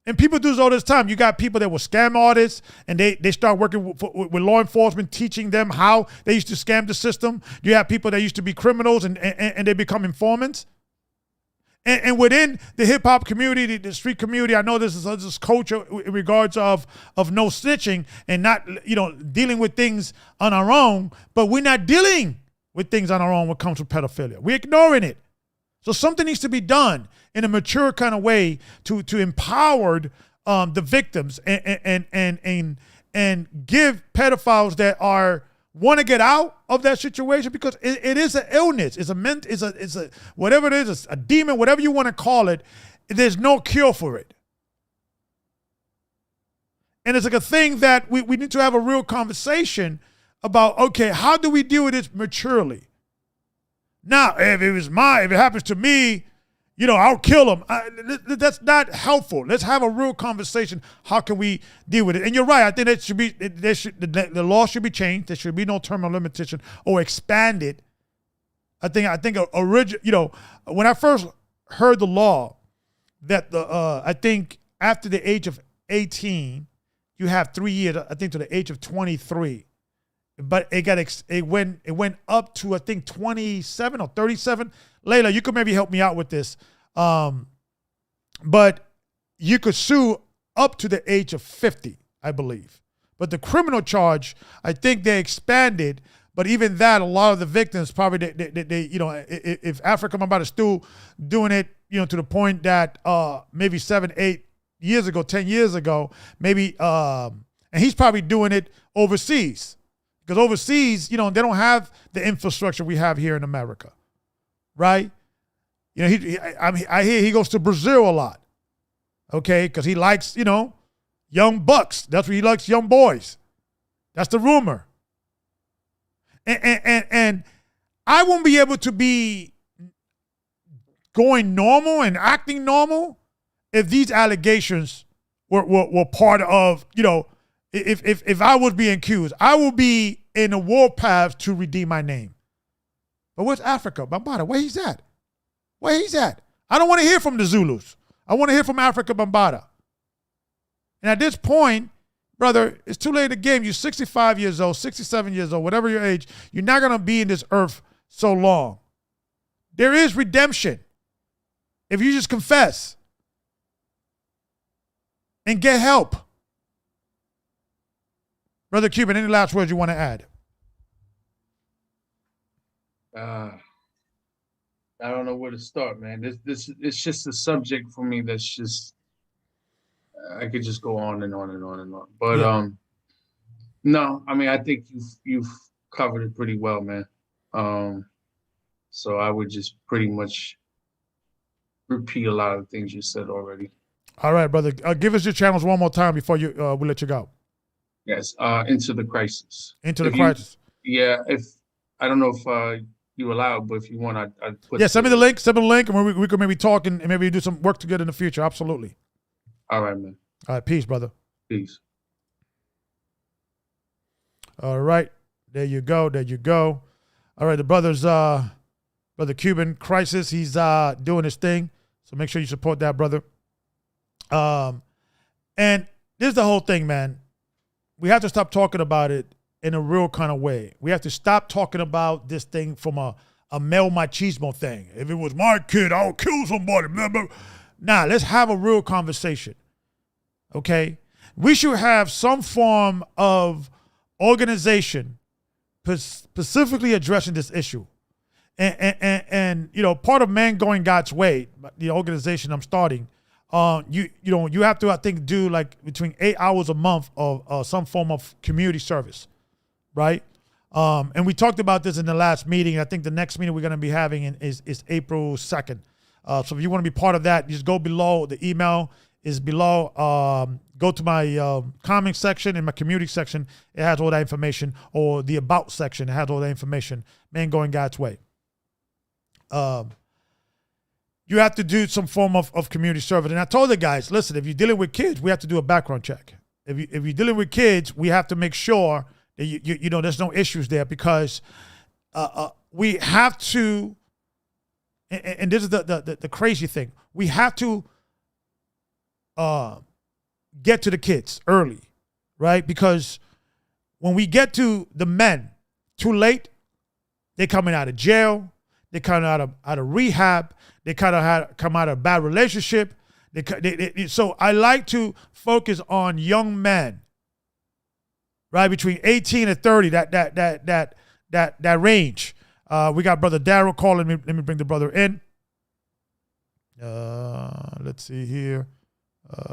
And people do this all this time. You got people that were scam artists, and they start working with law enforcement, teaching them how they used to scam the system. You have people that used to be criminals, and they become informants. And within the hip hop community, the street community, I know this is this culture in regards of no snitching and not dealing with things on our own, but we're not dealing with things on our own when it comes to pedophilia. We're ignoring it. So something needs to be done in a mature kind of way to empower the victims and give pedophiles that want to get out of that situation, because it is an illness. It's a whatever it is, it's a demon, whatever you want to call it. There's no cure for it. And it's like a thing that we need to have a real conversation about, okay, how do we deal with this maturely? Now, if it happens to me, I'll kill him. That's not helpful. Let's have a real conversation. How can we deal with it? And you're right. I think the law should be changed. There should be no term of limitation or expanded. I think when I first heard the law that I think after the age of 18, you have 3 years. I think to the age of 23. But it went up to, I think, 27 or 37. Leila, you could maybe help me out with this. But you could sue up to the age of 50, I believe. But the criminal charge, I think they expanded. But even that, a lot of the victims probably, if Afrika Bambaataa is still doing it, to the point that maybe 7, 8 years ago, 10 years ago, maybe, and he's probably doing it overseas. Because overseas, they don't have the infrastructure we have here in America, right? I hear he goes to Brazil a lot, okay? Because he likes, young bucks. That's what he likes, young boys. That's the rumor. And I won't be able to be going normal and acting normal if these allegations were part of, if I was being accused, I will be in a warpath to redeem my name. But where's Afrika Bambaataa? Where he's at? I don't want to hear from the Zulus. I want to hear from Afrika Bambaataa. And at this point, brother, it's too late in the game. You're 65 years old, 67 years old, whatever your age. You're not going to be in this earth so long. There is redemption if you just confess and get help. Brother Cuban, any last words you want to add? I don't know where to start, man. This it's just a subject for me that's just, I could just go on and on and on and on. But yeah. No, I mean, I think you've covered it pretty well, man. So I would just pretty much repeat a lot of the things you said already. All right, brother. Give us your channels one more time before we let you go. Yes, Into the Crisis. Into the Crisis. Yeah, if I don't know if you allow, but if you want, I'd put. Yeah, send me the link. Send me the link, and we could maybe talk and maybe do some work together in the future. Absolutely. All right, man. All right, peace, brother. Peace. All right, there you go. All right, the brother's brother Cuban Crisis. He's doing his thing, so make sure you support that, brother. And this is the whole thing, man. We have to stop talking about it in a real kind of way. We have to stop talking about this thing from a male machismo thing. If it was my kid, I would kill somebody. Nah, let's have a real conversation. okay? We should have some form of organization specifically addressing this issue. And you know, part of Man Going God's Way, the organization I'm starting, you have to, I think, do like between 8 hours a month of some form of community service, right? And we talked about this in the last meeting. I think the next meeting we're going to be having is April 2nd. So if you want to be part of that, just go below. The email is below. Go to my comment section in my community section. It has all that information, or the about section. It has all that information. Man Going God's Way. You have to do some form of community service. And I told the guys, listen, if you're dealing with kids, we have to do a background check. If you're dealing with kids, we have to make sure that you know there's no issues there, because we have to, and this is the crazy thing, we have to get to the kids early, right? Because when we get to the men too late, they're coming out of jail, they come out of rehab, they kind of come out of a bad relationship. So I like to focus on young men, right, between 18 and 30, that range. We got Brother Darrell calling me. Let me bring the brother in. Let's see here.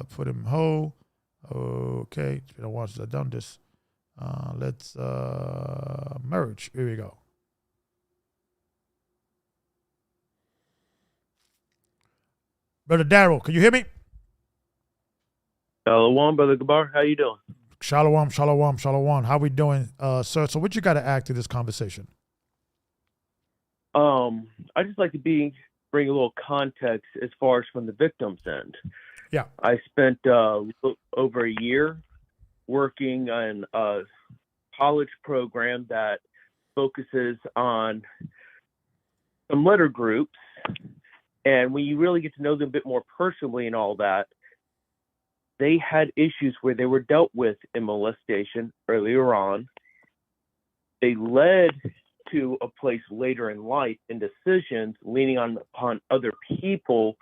Put him ho. Okay, it's been a while since I've done this. Let's merge. Here we go. Brother Darrell, can you hear me? Shalom, Brother Gabar. How you doing? Shalom, shalom, shalom. How we doing, sir? So what you got to add to this conversation? I just like to bring a little context as far as from the victim's end. Yeah. I spent over a year working on a college program that focuses on some letter groups. And when you really get to know them a bit more personally and all that, they had issues where they were dealt with in molestation earlier on. They led to a place later in life in decisions leaning upon other people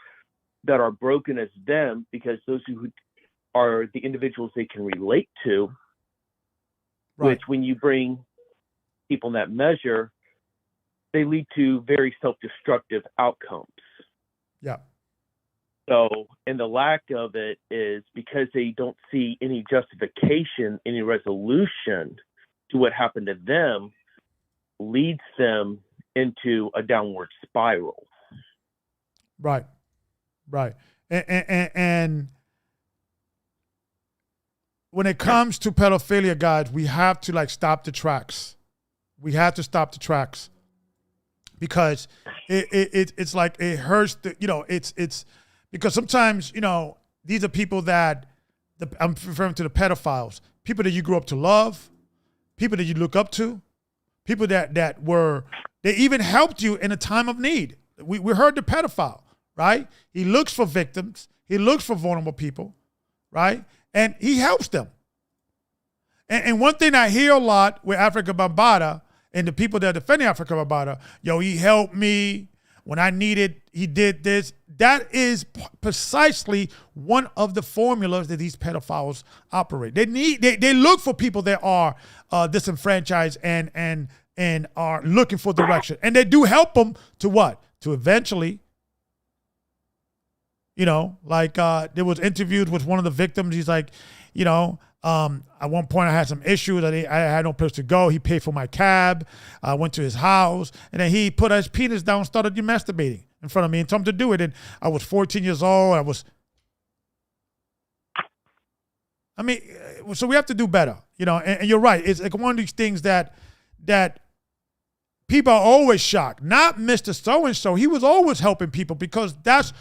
that are broken as them, because those who are the individuals they can relate to, right. Which when you bring people in that measure, they lead to very self-destructive outcomes. Yeah. So, and the lack of it is because they don't see any justification, any resolution to what happened to them, leads them into a downward spiral. Right. Right. And when it comes to pedophilia, guys, we have to stop the tracks. We have to stop the tracks, because it's like it hurts. It's because sometimes, these are people that I'm referring to, the pedophiles, people that you grew up to love, people that you look up to, people that they even helped you in a time of need. We heard the pedophile, right? He looks for victims. He looks for vulnerable people, right? And he helps them. And one thing I hear a lot with Afrika Bambaataa and the people that are defending Afrika Bambaataa, he helped me when I needed, he did this. That is precisely one of the formulas that these pedophiles operate. They look for people that are disenfranchised and are looking for direction. And they do help them to what? To eventually, there was interviews with one of the victims. He's like, at one point I had some issues. I had no place to go. He paid for my cab. I went to his house, and then he put his penis down and started masturbating in front of me and told him to do it. And I was 14 years old. So we have to do better, and you're right. It's like one of these things that people are always shocked. Not Mr. So-and-so. He was always helping people because that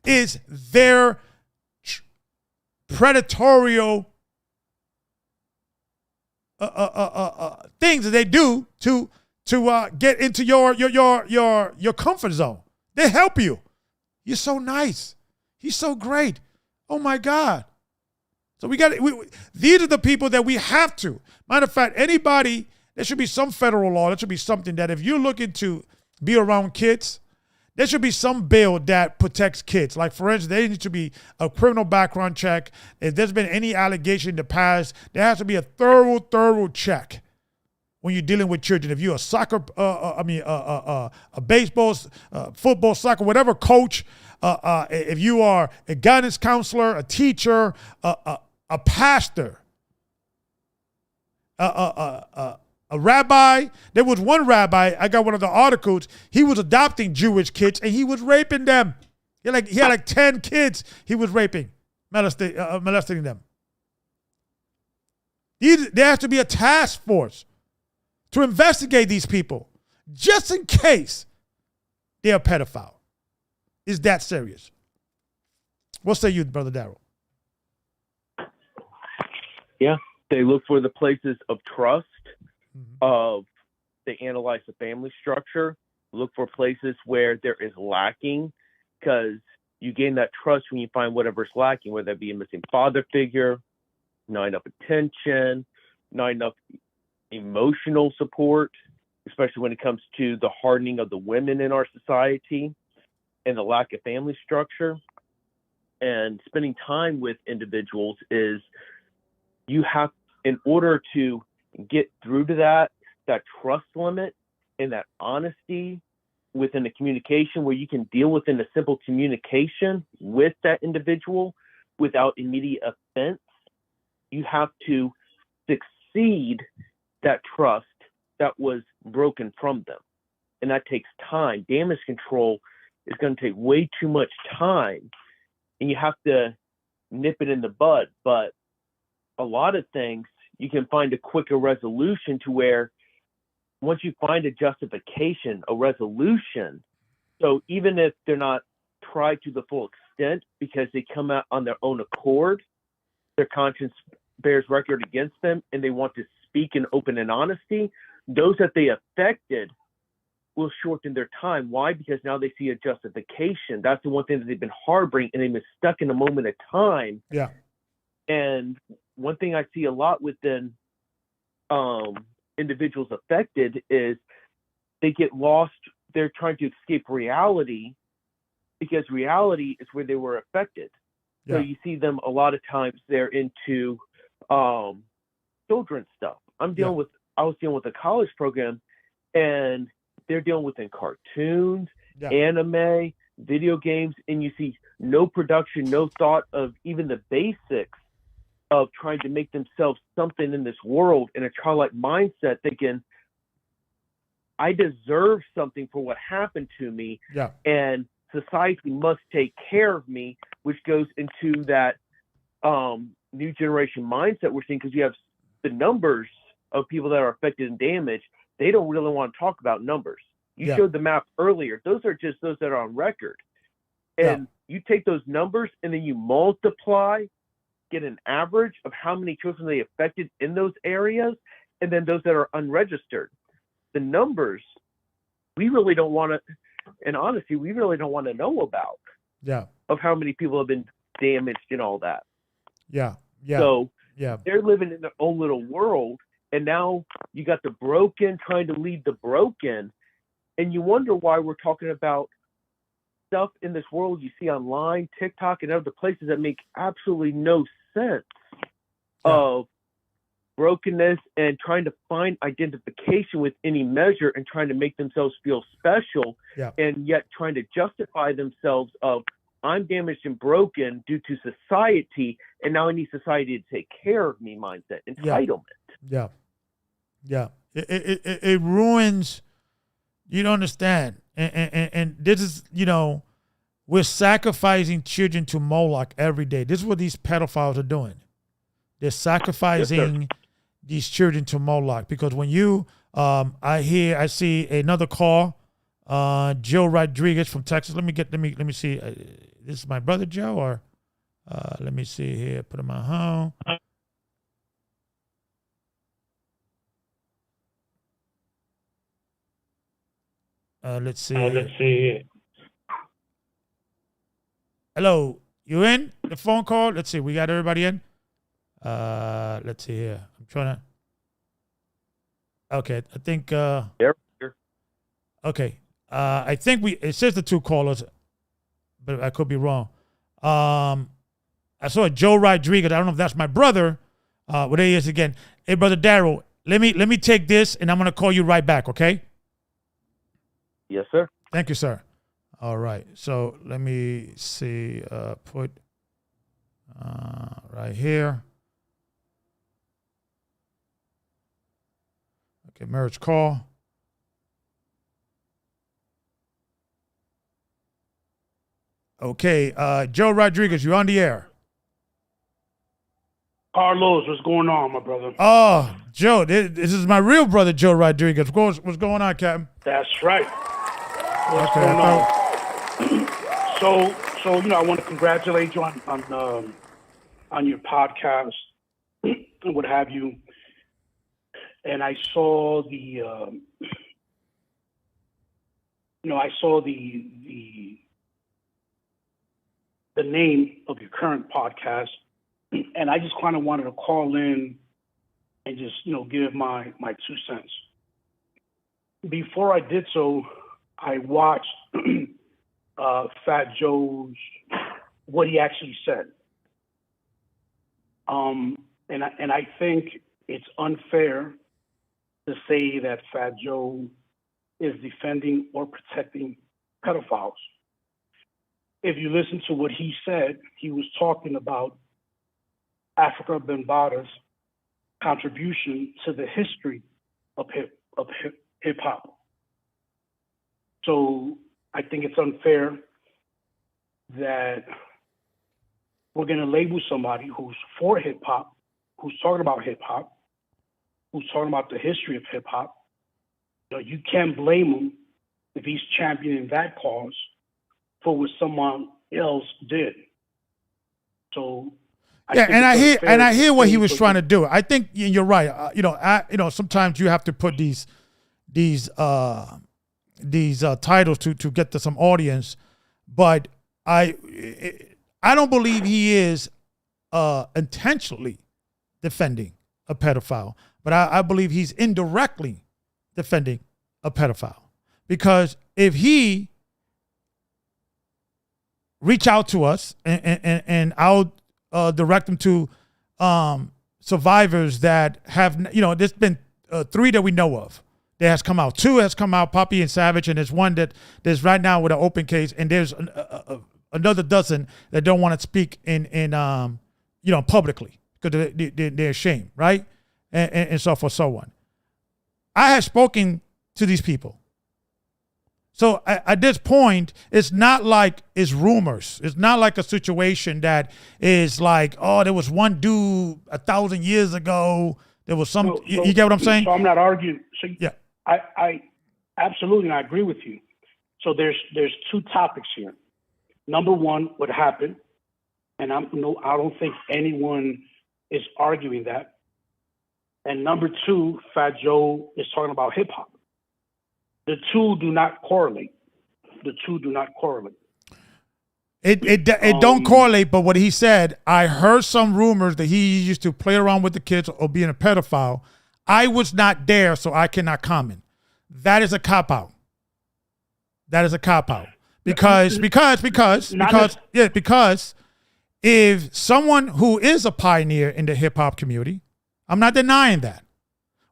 is their predatorial things that they do to get into your comfort zone. They help you. You're so nice. He's so great. Oh my God. So these are the people that we have to. Matter of fact, anybody, there should be some federal law. There should be something that if you're looking to be around kids, There should be some bill that protects kids. Like, for instance, there needs to be a criminal background check. If there's been any allegation in the past, there has to be a thorough check when you're dealing with children. If you're a soccer, a baseball, football, soccer, whatever coach, if you are a guidance counselor, a teacher, a pastor, a rabbi. There was one rabbi, I got one of the articles, he was adopting Jewish kids and he was raping them. He had like 10 kids he was raping, molesting them. There has to be a task force to investigate these people, just in case they're a pedophile. It's that serious. What say you, Brother Darrell? Yeah, they look for the places of trust. They analyze the family structure. Look for places where there is lacking, because you gain that trust when you find whatever's lacking, whether that be a missing father figure, not enough attention, not enough emotional support, especially when it comes to the hardening of the women in our society and the lack of family structure. And spending time with individuals is, you have, in order to get through to that trust limit and that honesty within the communication, where you can deal within a simple communication with that individual without immediate offense, you have to succeed that trust that was broken from them. And that takes time. Damage control is going to take way too much time, and you have to nip it in the bud. But a lot of things, you can find a quicker resolution, to where once you find a justification, a resolution, so even if they're not tried to the full extent because they come out on their own accord, their conscience bears record against them, and they want to speak in open and honesty, those that they affected will shorten their time. Why? Because now they see a justification. That's the one thing that they've been harboring, and they've been stuck in a moment of time. Yeah. And one thing I see a lot within individuals affected is they get lost. They're trying to escape reality, because reality is where they were affected. Yeah. So you see them a lot of times, they're into children's stuff. I was dealing with a college program, and they're dealing with in cartoons, anime, video games, and you see no production, no thought of even the basics of trying to make themselves something in this world, in a childlike mindset, thinking, I deserve something for what happened to me, and society must take care of me, which goes into that new generation mindset we're seeing, because you have the numbers of people that are affected and damaged. They don't really want to talk about numbers. You showed the map earlier. Those are just those that are on record. And you take those numbers and then you multiply, get an average of how many children they affected in those areas, and then those that are unregistered. The numbers, we really don't want to, and honestly, we really don't want to know about. Of how many people have been damaged and all that. So they're living in their own little world, and now you got the broken trying to lead the broken, and you wonder why we're talking about stuff in this world you see online, TikTok, and other places that make absolutely no sense of brokenness, and trying to find identification with any measure, and trying to make themselves feel special, and yet trying to justify themselves of, I'm damaged and broken due to society, and now I need society to take care of me mindset, entitlement. It ruins, you don't understand. And this is, we're sacrificing children to Moloch every day. This is what these pedophiles are doing. They're sacrificing these children to Moloch, because when you, I see another call, Joe Rodriguez from Texas. Let me see. This is my brother Joe, or let me see here. Put him on home. Let's see. Hello, you in the phone call? Let's see. We got everybody in. Let's see here. I'm trying to. Okay, I think. Okay, I think it says the 2 callers, but I could be wrong. I saw Joe Rodriguez. I don't know if that's my brother. Well, there he is again. Hey, Brother Daryl, let me take this, and I'm going to call you right back, okay? Yes, sir. Thank you, sir. All right. So let me see. Put right here. Okay, merge call. Okay, Joe Rodriguez, you're on the air. Carlos, what's going on, my brother? Oh, Joe, this is my real brother, Joe Rodriguez. What's going on, Captain? That's right. What's Okay, going on? So I want to congratulate you on your podcast and what have you. And I saw the name of your current podcast, and I just kind of wanted to call in and just give my 2 cents. Before I did so, I watched Fat Joe's what he actually said, and I think it's unfair to say that Fat Joe is defending or protecting pedophiles. If you listen to what he said, he was talking about Afrika Bambaataa's contribution to the history of hip hop. So I think it's unfair that we're going to label somebody who's for hip hop, who's talking about hip hop, who's talking about the history of hip hop. You can't blame him if he's championing that cause for what someone else did. So I hear what he was trying to do. I think you're right. Sometimes you have to put these titles to get to some audience, but I don't believe he is intentionally defending a pedophile, but I believe he's indirectly defending a pedophile, because if he reach out to us and I'll direct them to survivors that have, there's been 3 that we know of that has come out. 2 has come out, Poppy and Savage, and there's one that there's right now with an open case, and there's another dozen that don't want to speak in publicly because they're ashamed, right? And so forth, so on. I have spoken to these people. So at this point, it's not like it's rumors. It's not like a situation that is like, oh, there was one dude 1,000 years ago. There was some. You get what I'm saying? So I'm not arguing. So yeah, I absolutely, I agree with you. So there's 2 topics here. Number one, what happened, and I don't think anyone is arguing that. And number 2, Fat Joe is talking about hip hop. The 2 do not correlate. It don't correlate, but what he said, I heard some rumors that he used to play around with the kids or being a pedophile. I was not there, so I cannot comment. That is a cop-out. Because if someone who is a pioneer in the hip-hop community, I'm not denying that.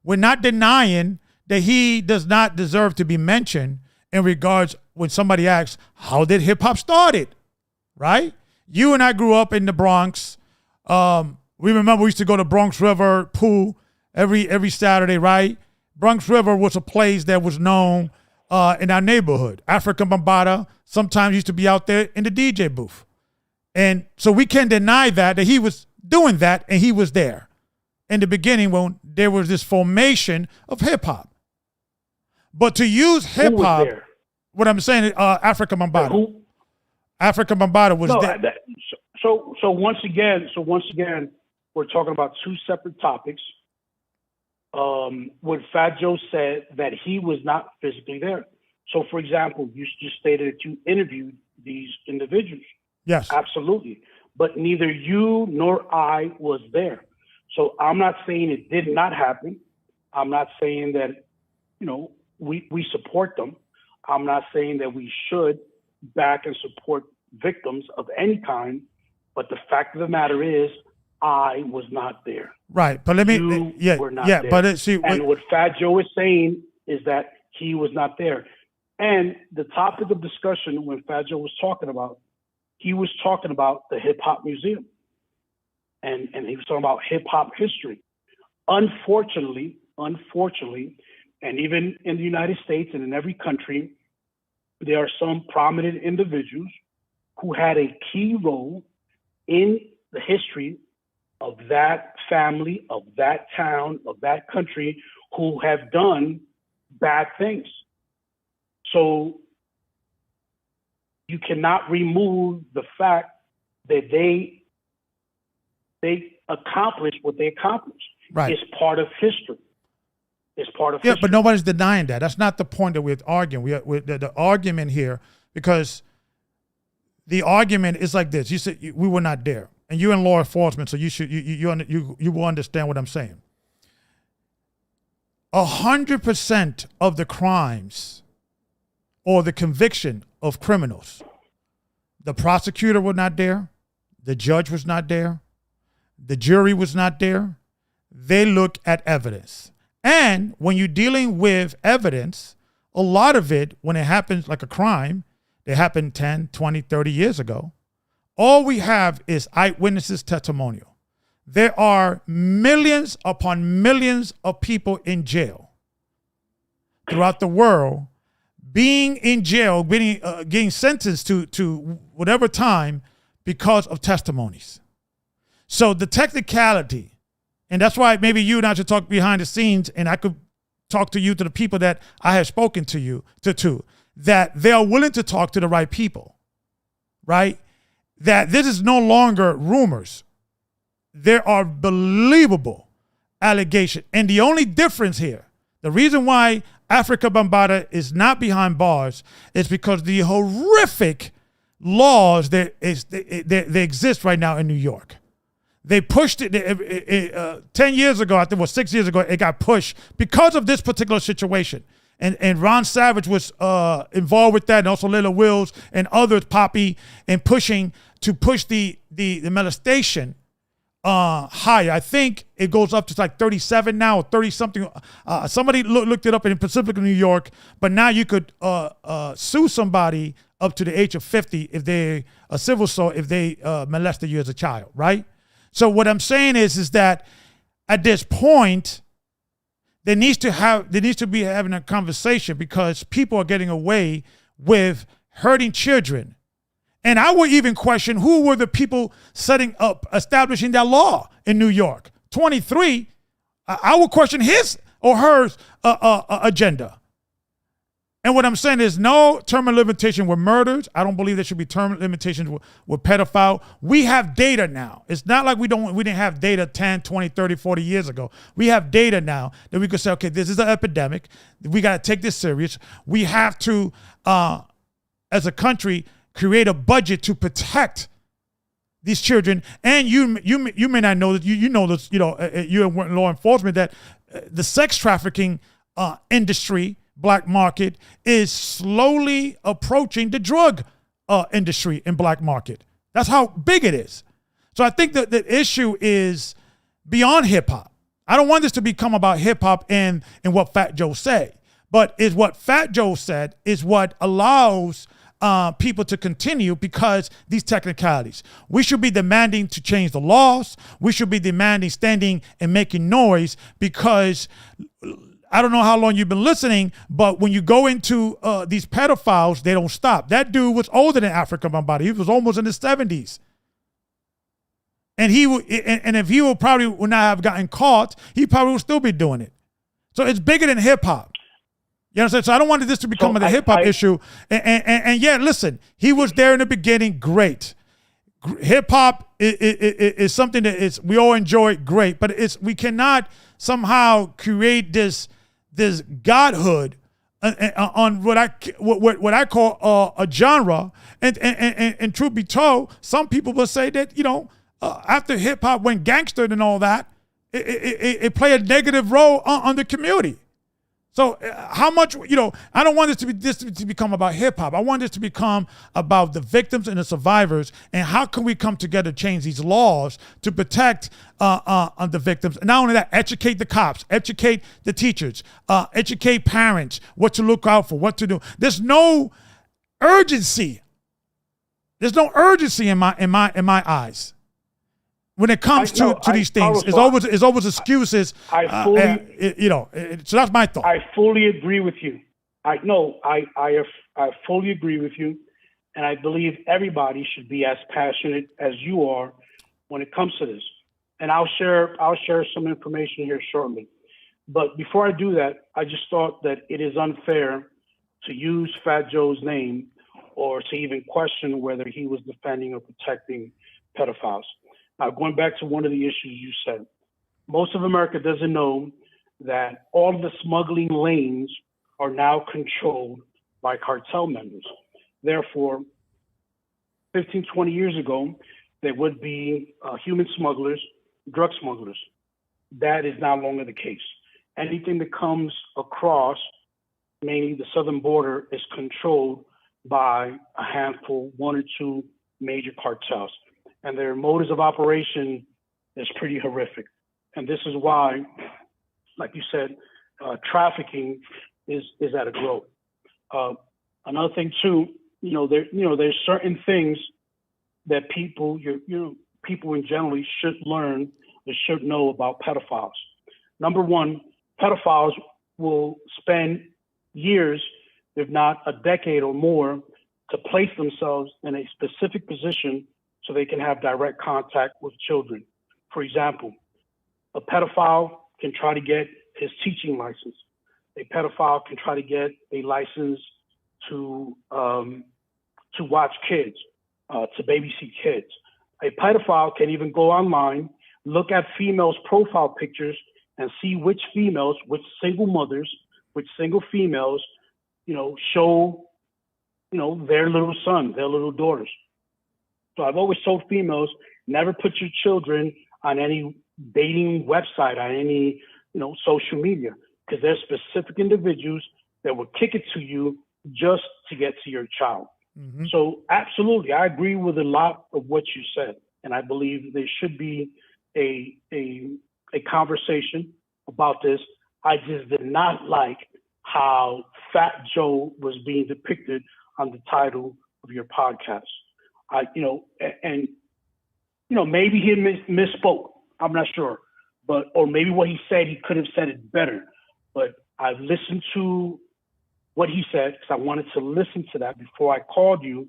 We're not denying that he does not deserve to be mentioned in regards when somebody asks, how did hip hop started? Right? You and I grew up in the Bronx. We remember we used to go to Bronx River pool every Saturday, right? Bronx River was a place that was known in our neighborhood. Afrika Bambaataa sometimes used to be out there in the DJ booth. And so we can't deny that he was doing that and he was there in the beginning when there was this formation of hip hop. But to use hip hop, what I'm saying, Afrika Bambaataa. Afrika Bambaataa was there. So once again, we're talking about 2 separate topics. What Fat Joe said that he was not physically there. So, for example, you just stated that you interviewed these individuals. Yes, absolutely. But neither you nor I was there. So I'm not saying it did not happen. I'm not saying that, we support them. I'm not saying that we should back and support victims of any kind, but the fact of the matter is, I was not there. Right, but let me, You were not there. but see, and what Fat Joe is saying is that he was not there. And the topic of discussion when Fat Joe was talking about, he was talking about the Hip Hop Museum. And he was talking about hip hop history. Unfortunately, and even in the United States and in every country, there are some prominent individuals who had a key role in the history of that family, of that town, of that country, who have done bad things. So you cannot remove the fact that they accomplished what they accomplished. Right. It's part of history. It's part of yeah, history. but nobody's denying that. That's not the point that we're arguing. We're the argument here, because the argument is like this. You said we were not there, and you're in law enforcement, so you will understand what I'm saying. 100% of the crimes or the conviction of criminals, the prosecutor was not there, the judge was not there, the jury was not there. They look at evidence. And when you're dealing with evidence, a lot of it, when it happens like a crime, that happened 10, 20, 30 years ago, all we have is eyewitnesses' testimonial. There are millions upon millions of people in jail throughout the world, being in jail, getting sentenced to whatever time because of testimonies. So the technicality, and that's why maybe you and I should talk behind the scenes, and I could talk to you, to the people that I have spoken to you, to that they are willing to talk to the right people, right? That this is no longer rumors. There are believable allegations. And the only difference here, the reason why Afrika Bambaataa is not behind bars is because the horrific laws that they exist right now in New York. They pushed it 10 years ago, I think, well, 6 years ago, it got pushed because of this particular situation. And Ron Savage was involved with that, and also Leila Wills and others, Poppy, and push the molestation higher. I think it goes up to like 37 now, or 30 something. Somebody looked it up in Pacific New York, but now you could sue somebody up to the age of 50 if they a civil assault if they molested you as a child, right? So what I'm saying is that at this point, there needs to be having a conversation, because people are getting away with hurting children. And I would even question, who were the people establishing that law in New York? 23, I would question his or her agenda. And what I'm saying is no term of limitation with murders. I don't believe there should be term limitations with pedophile. We have data now. It's not like we didn't have data 10, 20, 30, 40 years ago. We have data now that we could say, okay, this is an epidemic. We got to take this serious. We have to, as a country, create a budget to protect these children. And you may not know that, you know this, you're in law enforcement, that the sex trafficking industry, black market, is slowly approaching the drug industry in black market. That's how big it is. So I think that the issue is beyond hip hop. I don't want this to become about hip hop and what Fat Joe said, but is what Fat Joe said is what allows people to continue, because these technicalities. We should be demanding to change the laws. We should be demanding standing and making noise, because I don't know how long you've been listening, but when you go into these pedophiles, they don't stop. That dude was older than Afrika Bambaataa. He was almost in his 70s. And if he would not have gotten caught, he probably would still be doing it. So it's bigger than hip hop. You know what I'm saying? So I don't want this to become a hip hop issue. And yeah, listen, he was there in the beginning, great. Hip hop is something that we all enjoy, great. But we cannot somehow create this godhood on what I call a genre. And truth be told, some people will say that after hip hop went gangster and all that, it played a negative role on the community. So how much, I don't want this to become about hip hop. I want this to become about the victims and the survivors, and how can we come together to change these laws to protect the victims. And not only that, educate the cops, educate the teachers, educate parents, what to look out for, what to do. There's no urgency. There's no urgency in my eyes. When it comes to these things, it's always excuses. So that's my thought. I fully agree with you. I fully agree with you, and I believe everybody should be as passionate as you are when it comes to this. And I'll share some information here shortly. But before I do that, I just thought that it is unfair to use Fat Joe's name or to even question whether he was defending or protecting pedophiles. Now, going back to one of the issues you said, most of America doesn't know that all of the smuggling lanes are now controlled by cartel members. Therefore, 15, 20 years ago, there would be human smugglers, drug smugglers. That is no longer the case. Anything that comes across, mainly the southern border, is controlled by a handful, one or two major cartels. And their motives of operation is pretty horrific. And this is why, like you said, trafficking is at a growth. Another thing too, there's certain things that people in general should learn, they should know about pedophiles. Number one, pedophiles will spend years, if not a decade or more, to place themselves in a specific position so they can have direct contact with children. For example, a pedophile can try to get his teaching license. A pedophile can try to get a license to watch kids, to babysit kids. A pedophile can even go online, look at females' profile pictures, and see which females, which single mothers, which single females, show, their little son, their little daughters. So I've always told females, never put your children on any dating website, on any, social media, because there's specific individuals that will kick it to you just to get to your child. Mm-hmm. So absolutely, I agree with a lot of what you said. And I believe there should be a conversation about this. I just did not like how Fat Joe was being depicted on the title of your podcast. Maybe he misspoke. I'm not sure, or maybe what he said, he could have said it better. But I've listened to what he said because I wanted to listen to that before I called you.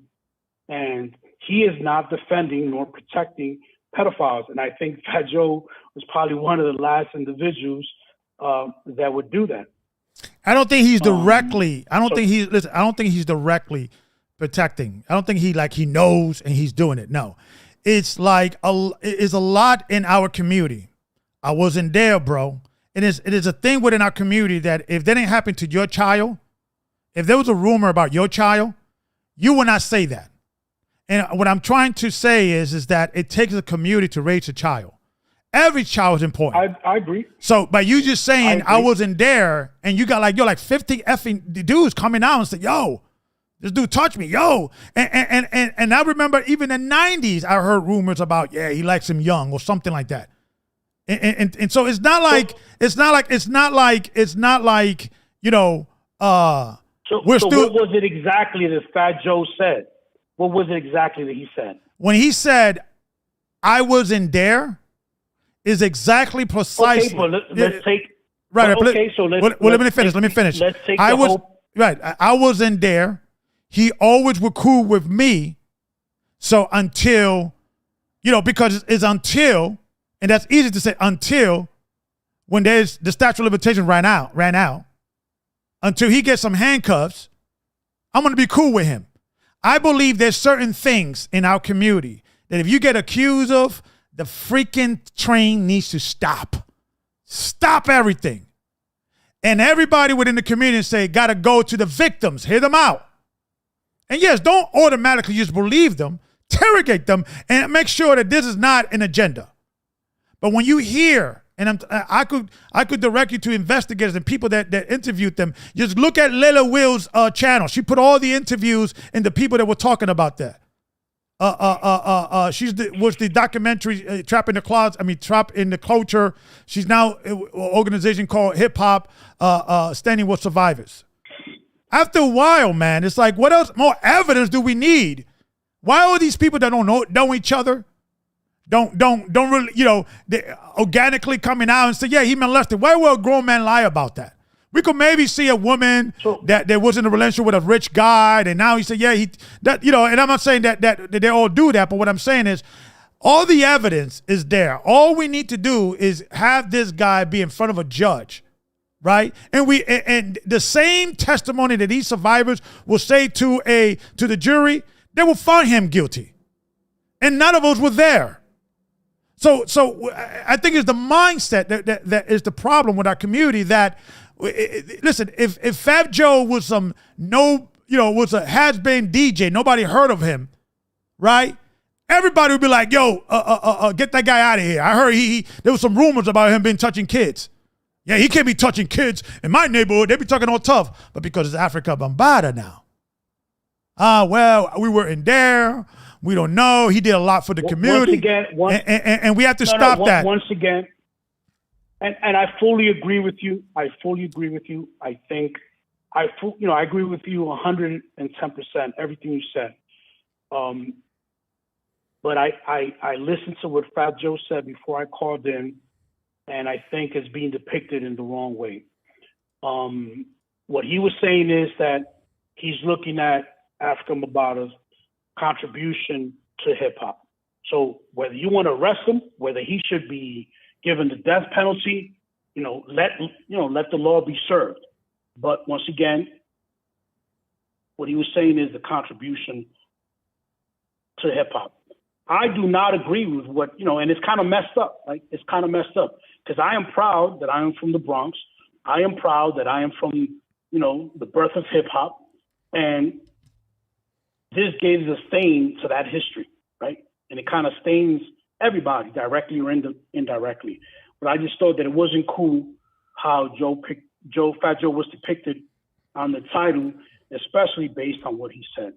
And he is not defending nor protecting pedophiles. And I think Fat Joe was probably one of the last individuals that would do that. I don't think he's directly. I don't think he's directly protecting. I don't think he knows and he's doing it. No, it's like it's a lot in our community. I wasn't there, bro. It is a thing within our community that if that didn't happen to your child, if there was a rumor about your child, you would not say that. And what I'm trying to say is that it takes a community to raise a child. Every child is important. I agree. So by you just saying I wasn't there, and you got like 50 effing dudes coming out and say, yo, this dude touched me, yo. And I remember even in the 90s, I heard rumors about, yeah, he likes him young or something like that. And so it's not like we're still. So what was it exactly that Fat Joe said? What was it exactly that he said? When he said, I wasn't there, is exactly precisely. Okay, but let's take. Right. Okay, so let me finish. Let me finish. Let's take I wasn't there. He always was cool with me. So until, because it's until, and that's easy to say until, when there's the statute of limitations ran out, until he gets some handcuffs, I'm going to be cool with him. I believe there's certain things in our community that if you get accused of, the freaking train needs to stop. Stop everything. And everybody within the community say, got to go to the victims, hear them out. And yes, don't automatically just believe them, interrogate them, and make sure that this is not an agenda. But when you hear And I could direct you to investigators and people that interviewed them. Just look at Leila Will's channel. She put all the interviews and the people that were talking about that. Was the documentary Trap in the Closet. I mean, Trap in the Culture. She's now an organization called Hip Hop Standing with Survivors. After a while, man, it's like, what else? More evidence do we need? Why are these people that don't know each other? Don't really, they organically coming out and say, yeah, he molested. Why would a grown man lie about that? We could maybe see a woman that was in a relationship with a rich guy, and now he said, yeah, and I'm not saying that they all do that, but what I'm saying is all the evidence is there. All we need to do is have this guy be in front of a judge, right? And the same testimony that these survivors will say to the jury, they will find him guilty. And none of us were there. So I think it's the mindset that is the problem with our community. That listen, if Fat Joe was was a has-been DJ, nobody heard of him, right? Everybody would be like, "Yo, get that guy out of here." I heard there was some rumors about him being touching kids. Yeah, he can't be touching kids in my neighborhood. They be talking all tough, but because it's Afrika Bambaataa now. Well, we were in there. We don't know. He did a lot for the community. And we have to stop that. Once again, and I fully agree with you. I think I agree with you 110%, everything you said. But I listened to what Fat Joe said before I called in, and I think it's being depicted in the wrong way. What he was saying is that he's looking at Afrika Bambaataa's contribution to hip hop. So whether you want to arrest him, whether he should be given the death penalty, let the law be served. But once again, what he was saying is the contribution to hip hop. I do not agree with what, and it's kind of messed up. Like, it's kind of messed up because I am proud that I am from the Bronx. I am proud that I am from, the birth of hip hop. And this gives a stain to that history, right? And it kind of stains everybody, directly or indirectly. But I just thought that it wasn't cool how Fat Joe was depicted on the title, especially based on what he said.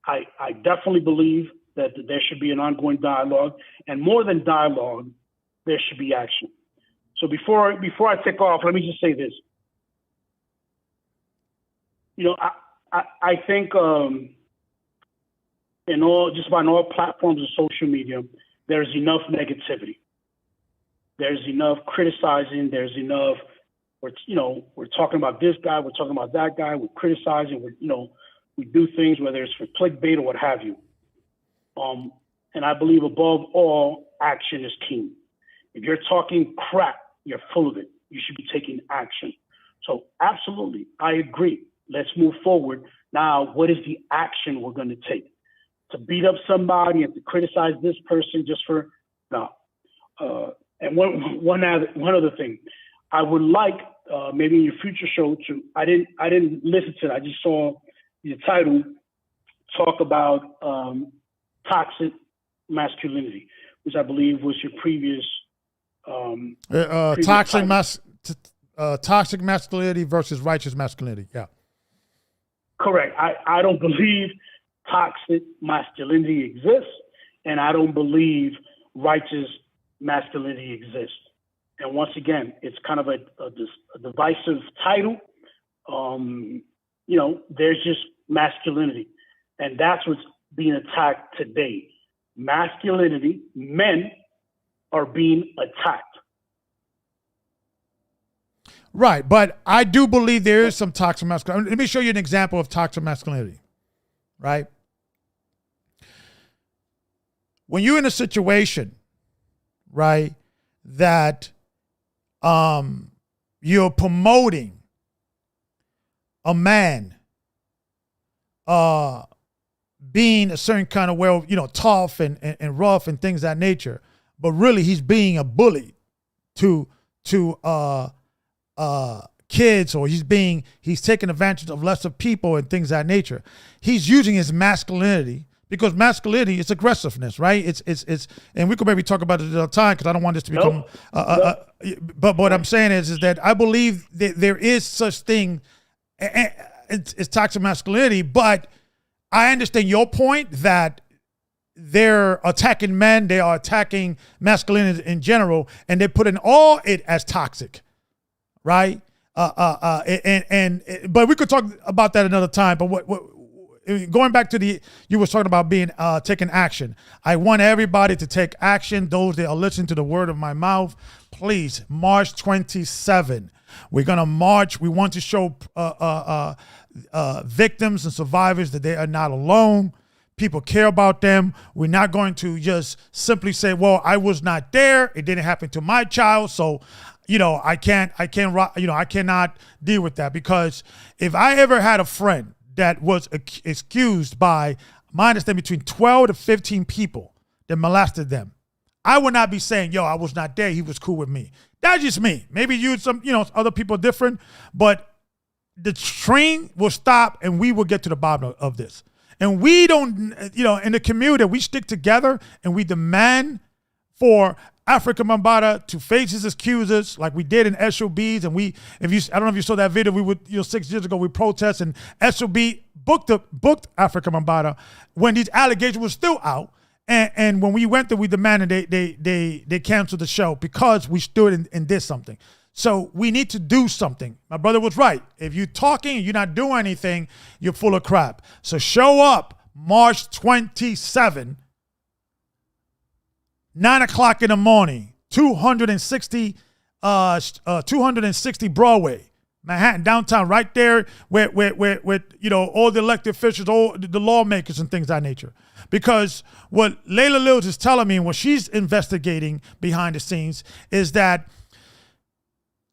I definitely believe that there should be an ongoing dialogue, and more than dialogue, there should be action. So before I take off, let me just say this. I think just about all platforms of social media, there's enough negativity. There's enough criticizing. There's enough. We're talking about this guy. We're talking about that guy. We're criticizing. We do things whether it's for clickbait or what have you. And I believe above all, action is king. If you're talking crap, you're full of it. You should be taking action. So absolutely, I agree. Let's move forward. Now, what is the action we're going to take? To beat up somebody and to criticize this person just for no. And one other thing, I would like maybe in your future show to. I didn't listen to it. I just saw the title talk about toxic masculinity, which I believe was your previous. Toxic masculinity versus righteous masculinity. Yeah. Correct. I don't believe toxic masculinity exists, and I don't believe righteous masculinity exists. And once again, it's kind of a divisive title. There's just masculinity, and that's what's being attacked today. Masculinity, men are being attacked. Right, but I do believe there is some toxic masculinity. Let me show you an example of toxic masculinity, right? When you're in a situation, right, that you're promoting a man being a certain kind of tough and rough and things of that nature, but really he's being a bully to kids, or he's taking advantage of lesser people and things of that nature. He's using his masculinity Because masculinity is aggressiveness, right? It's, and we could maybe talk about it another time because I don't want this to become. But what I'm saying is that I believe that there is such thing. It's toxic masculinity, but I understand your point that they're attacking men, they are attacking masculinity in general, and they're putting all it as toxic, right? But we could talk about that another time. But what going back to you were talking about being taking action. I want everybody to take action. Those that are listening to the word of my mouth, please, March 27. We're gonna march. We want to show victims and survivors that they are not alone. People care about them. We're not going to just simply say, well, I was not there. It didn't happen to my child. So, I cannot deal with that, because if I ever had a friend that was accused by, my understanding, between 12 to 15 people that molested them, I would not be saying, yo, I was not there. He was cool with me. That's just me. Maybe other people are different, but the train will stop and we will get to the bottom of this. And we don't, in the community, we stick together and we demand for Afrika Bambaataa to face his accusers like we did in SOBs. And I don't know if you saw that video, we would, 6 years ago, we protested and SOB booked Afrika Bambaataa when these allegations were still out. And when we went there, we demanded they canceled the show because we stood and did something. So we need to do something. My brother was right. If you're talking and you're not doing anything, you're full of crap. So show up March 27, 9 o'clock in the morning, 260 Broadway, Manhattan, downtown, right there where all the elected officials, all the lawmakers and things of that nature. Because what Leila Lewis is telling me and what she's investigating behind the scenes is that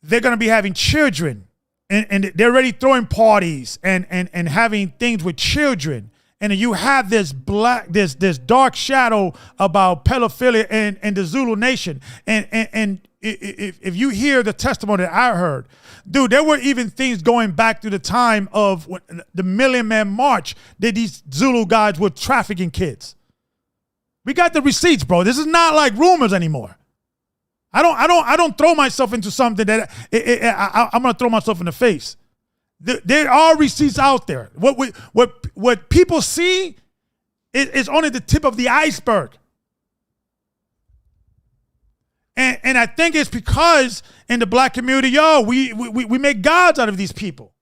they're going to be having children and they're already throwing parties and having things with children. And you have this dark shadow about pedophilia and the Zulu nation. And if you hear the testimony that I heard, dude, there were even things going back to the time of the Million Man March that these Zulu guys were trafficking kids. We got the receipts, bro. This is not like rumors anymore. I don't throw myself into something that I'm gonna throw myself in the face. There are receipts out there. What people see is only the tip of the iceberg. And I think it's because in the black community, we make gods out of these people.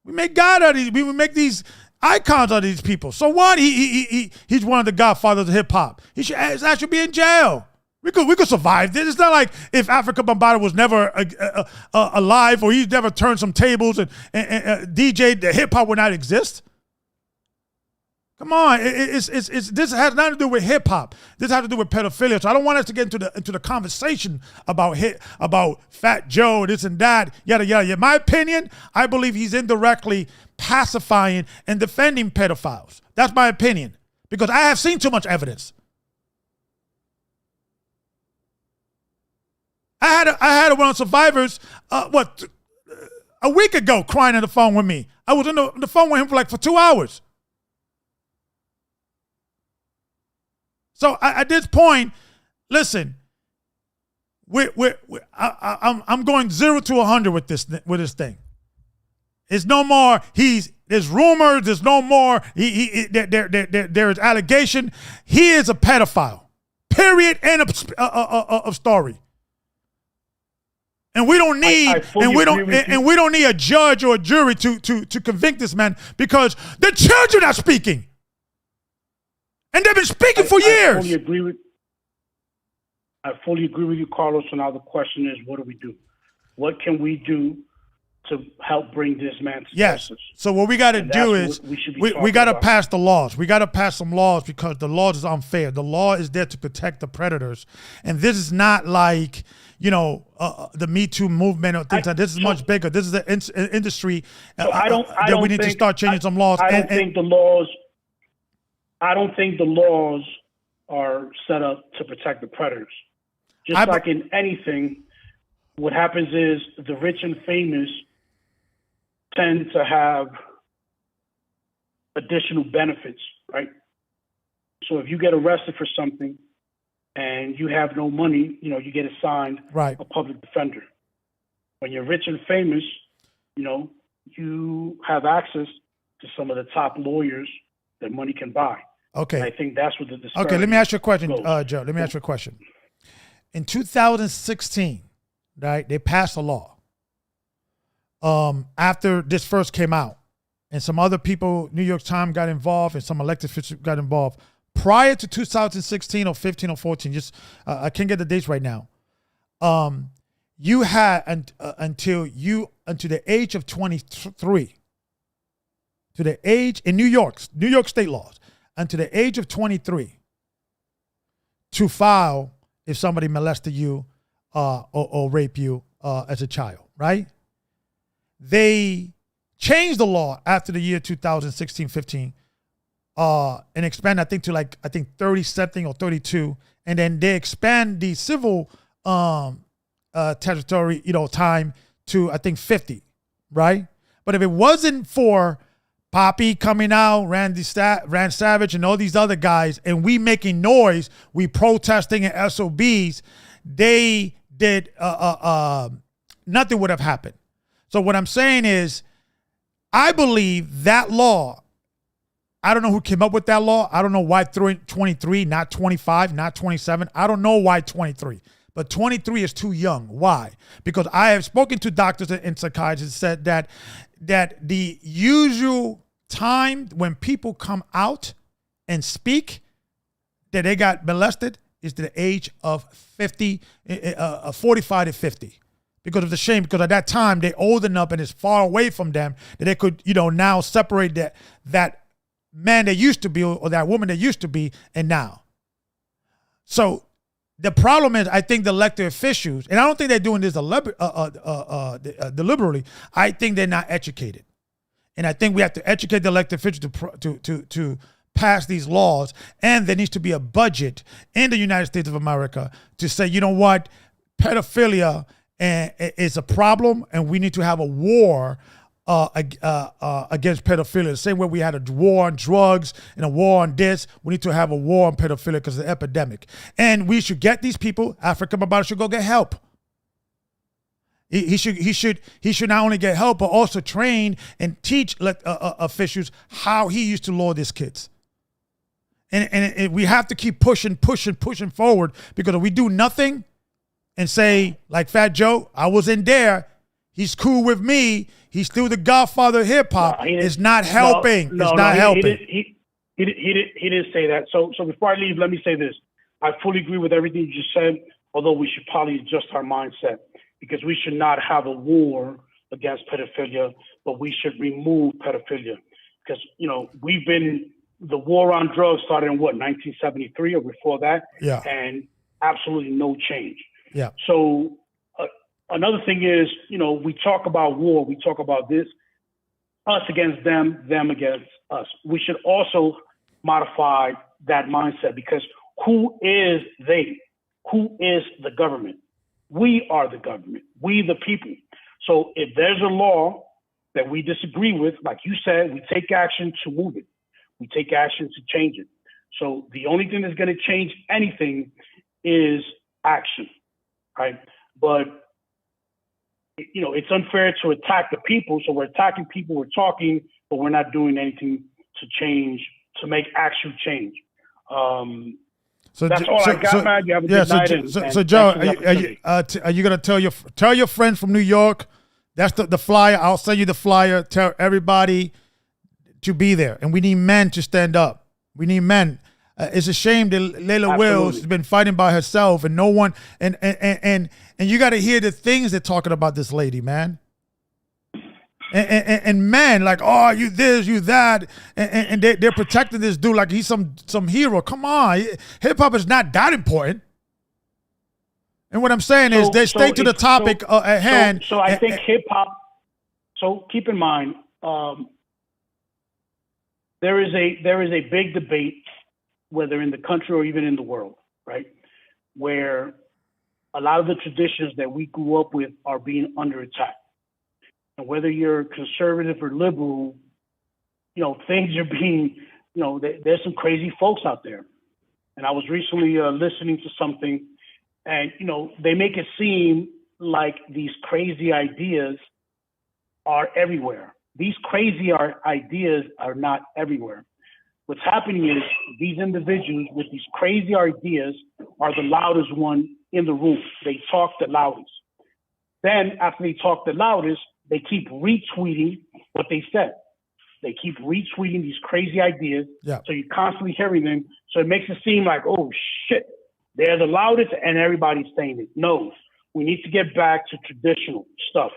We make God out of these. We make these icons out of these people. So what? He's one of the godfathers of hip hop. His ass should be in jail. We could survive this. It's not like if Afrika Bambaataa was never alive or he never turned some tables and DJ, the hip hop would not exist. Come on, this has nothing to do with hip hop. This has to do with pedophilia. So I don't want us to get into the conversation about Fat Joe, this and that, yada yada. In my opinion, I believe he's indirectly pacifying and defending pedophiles. That's my opinion, because I have seen too much evidence. I had one of the survivors, a week ago, crying on the phone with me. I was on the phone with him for 2 hours. So at this point, listen, I'm going 0 to 100 with this thing. It's no more. There's rumors. There's no more. There is allegation. He is a pedophile. Period. End of story. And we don't need we don't need a judge or a jury to convict this man, because the children are speaking. And they've been speaking for years. I fully agree with you, Carlos. So now the question is, what do we do? What can we do to help bring this man to justice? So what we got to do is we got to pass the laws. We got to pass some laws, because the law is unfair. The law is there to protect the predators. And this is not like, the Me Too movement or things like this. Is much bigger. This is the industry that we need to start changing some laws. I don't think the laws are set up to protect the predators. Just like in anything, what happens is the rich and famous tend to have additional benefits, right? So if you get arrested for something and you have no money, you get assigned a public defender. When you're rich and famous, you have access to some of the top lawyers that money can buy. Okay. And I think that's what the disparity Okay, let me ask you a question, goes. Joe. Let me ask you a question. In 2016, right, they passed a law after this first came out, and some other people, New York Times got involved, and some elected officials got involved. Prior to 2016 or 15 or 14, just I can't get the dates right now. You had until the age of 23, to the age in New York state laws, until the age of 23, to file if somebody molested you or raped you as a child, right? They changed the law after the year 2016, 15, and expand, I think, to 30 something or 32, and then they expand the civil territory, time to, I think, 50, right? But if it wasn't for Poppy coming out, Rand Savage, and all these other guys, and we making noise, we protesting and SOBs, they did, nothing would have happened. So what I'm saying is, I believe that law, I don't know who came up with that law. I don't know why 23, not 25, not 27. I don't know why 23. But 23 is too young. Why? Because I have spoken to doctors and psychiatrists said that the usual time when people come out and speak that they got molested is to the age of 50, 45 to 50. Because of the shame, because at that time they're old enough and it's far away from them that they could, now separate that man they used to be or that woman they used to be and now. So the problem is, I think the elected officials, and I don't think they're doing this deliberately. I think they're not educated, and I think we have to educate the elected officials to pass these laws. And there needs to be a budget in the United States of America to say, you know what, pedophilia is a problem, and we need to have a war against pedophilia. The same way we had a war on drugs and a war on this, we need to have a war on pedophilia because of the epidemic. And we should get these people. Afrika Bambaataa should go get help. He should not only get help, but also train and teach officials how he used to law these kids. And we have to keep pushing forward, because if we do nothing and say, like Fat Joe, I was in there, he's cool with me, he's still the godfather of hip hop, it's not helping. It's not helping. He didn't say that. So before I leave, let me say this. I fully agree with everything you just said, although we should probably adjust our mindset, because we should not have a war against pedophilia, but we should remove pedophilia. Because, the war on drugs started in 1973 or before that? Yeah. And absolutely no change. Yeah. So another thing is, we talk about war, we talk about this, us against them, them against us. We should also modify that mindset, because who is they? Who is the government? We are the government. We the people. So if there's a law that we disagree with, like you said, we take action to move it. We take action to change it. So the only thing that's going to change anything is action, right? But it's unfair to attack the people. So we're attacking people, we're talking, but we're not doing anything to change, to make actual change. So that's all I got, man. You have a good night. So Joe, are you gonna tell your friends from New York? That's the flyer. I'll send you the flyer. Tell everybody to be there, and we need men to stand up. We need men. It's a shame that Leila Wills has been fighting by herself, and no one. And you got to hear the things they're talking about this lady, man. And men like, oh, you this, you that, and they're protecting this dude like he's some hero. Come on, hip hop is not that important. And what I'm saying is, they stay to the topic at hand. So I think hip hop. So keep in mind, there is a big debate, whether in the country or even in the world, right, where a lot of the traditions that we grew up with are being under attack. And whether you're conservative or liberal, things are being, there's some crazy folks out there. And I was recently listening to something, and they make it seem like these crazy ideas are everywhere. These crazy ideas are not everywhere. What's happening is these individuals with these crazy ideas are the loudest one in the room. They talk the loudest. Then after they talk the loudest, they keep retweeting what they said. They keep retweeting these crazy ideas. Yeah. So you're constantly hearing them. So it makes it seem like, oh shit, they're the loudest and everybody's saying it. No, we need to get back to traditional stuff,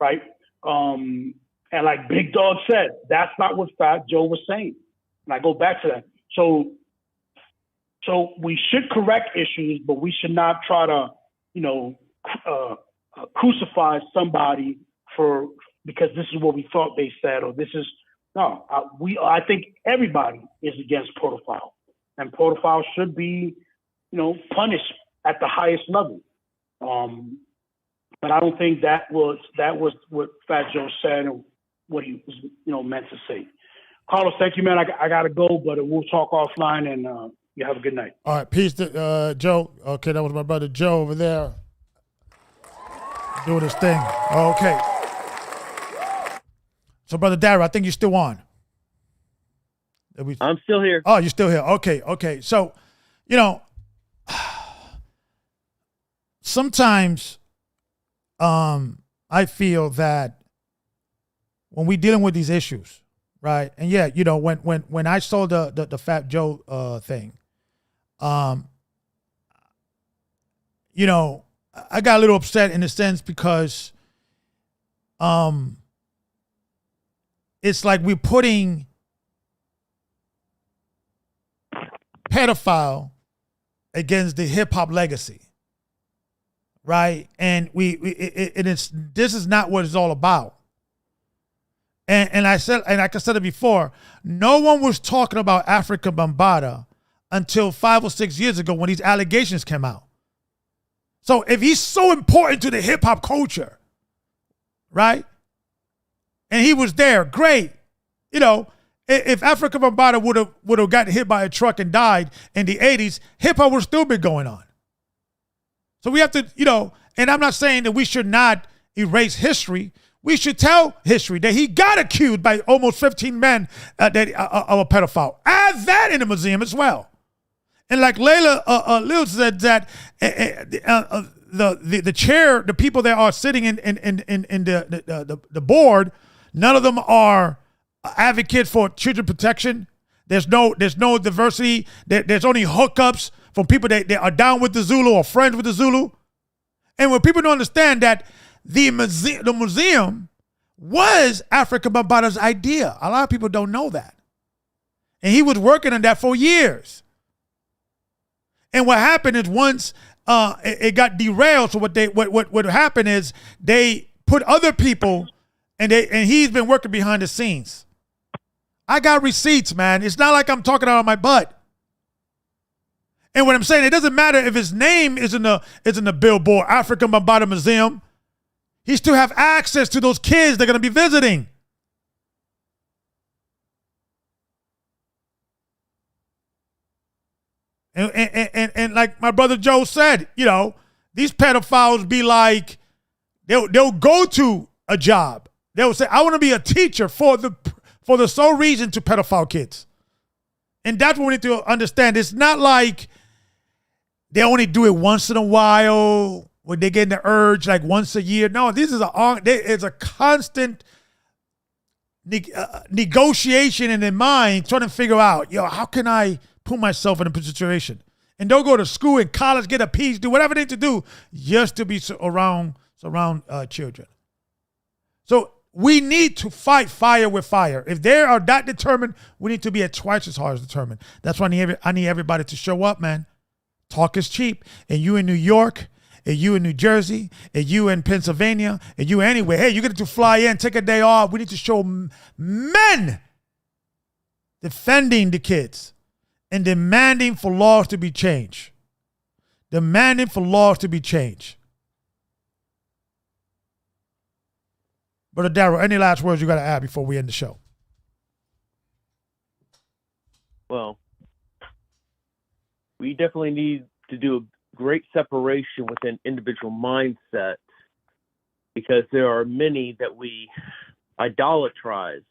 right? And like Big Dog said, that's not what Fat Joe was saying. And I go back to that. So we should correct issues, but we should not try to, crucify somebody because this is what we thought they said, or this is no. I think everybody is against pedophile, and pedophiles should be, punished at the highest level. But I don't think that was what Fat Joe said and what he was, meant to say. Carlos, thank you, man. I got to go, but we'll talk offline, and you have a good night. All right, peace to Joe. Okay, that was my brother Joe over there doing his thing. Okay. So, Brother Darrell, I think you're still on. I'm still here. Oh, you're still here. Okay. So, sometimes I feel that when we're dealing with these issues, right? And yeah, when I saw the Fat Joe thing, I got a little upset in a sense because it's like we're putting pedophile against the hip hop legacy, right? And this is not what it's all about. And I said, and like I said it before, no one was talking about Afrika Bambaataa until 5 or 6 years ago when these allegations came out. So if he's so important to the hip hop culture, right? And he was there, great. If Afrika Bambaataa would have gotten hit by a truck and died in the 80s, hip hop would still be going on. So we have to, and I'm not saying that we should not erase history. We should tell history that he got accused by almost 15 men of a pedophile. Add that in the museum as well. And like Leila said that the chair, the people that are sitting in the board, none of them are advocates for children protection. There's no diversity. There's only hookups from people that are down with the Zulu or friends with the Zulu. And when people don't understand that the museum was Afrika Bambaataa's idea. A lot of people don't know that. And he was working on that for years. And what happened is once it got derailed, so what happened is they put other people and he's been working behind the scenes. I got receipts, man. It's not like I'm talking out of my butt. And what I'm saying, it doesn't matter if his name is in the billboard, Afrika Bambaataa Museum. He still have access to those kids they're going to be visiting. And like my brother Joe said, these pedophiles be like, they'll go to a job. They'll say, I want to be a teacher for the sole reason to pedophile kids. And that's what we need to understand. It's not like they only do it once in a while when they get the urge, like once a year. No, this is a constant negotiation in their mind, trying to figure out, how can I put myself in a situation? And they'll go to school and college, get a PhD, whatever they need to do, just to be around children. So we need to fight fire with fire. If they are that determined, we need to be twice as hard as determined. That's why I need everybody to show up, man. Talk is cheap. And you in New York, and you in New Jersey, and you in Pennsylvania, and you anywhere. Hey, you get to fly in, take a day off. We need to show men defending the kids and demanding for laws to be changed. Demanding for laws to be changed. Brother Darrell, any last words you got to add before we end the show? Well, we definitely need to do a great separation within individual mindset, because there are many that we idolatrize,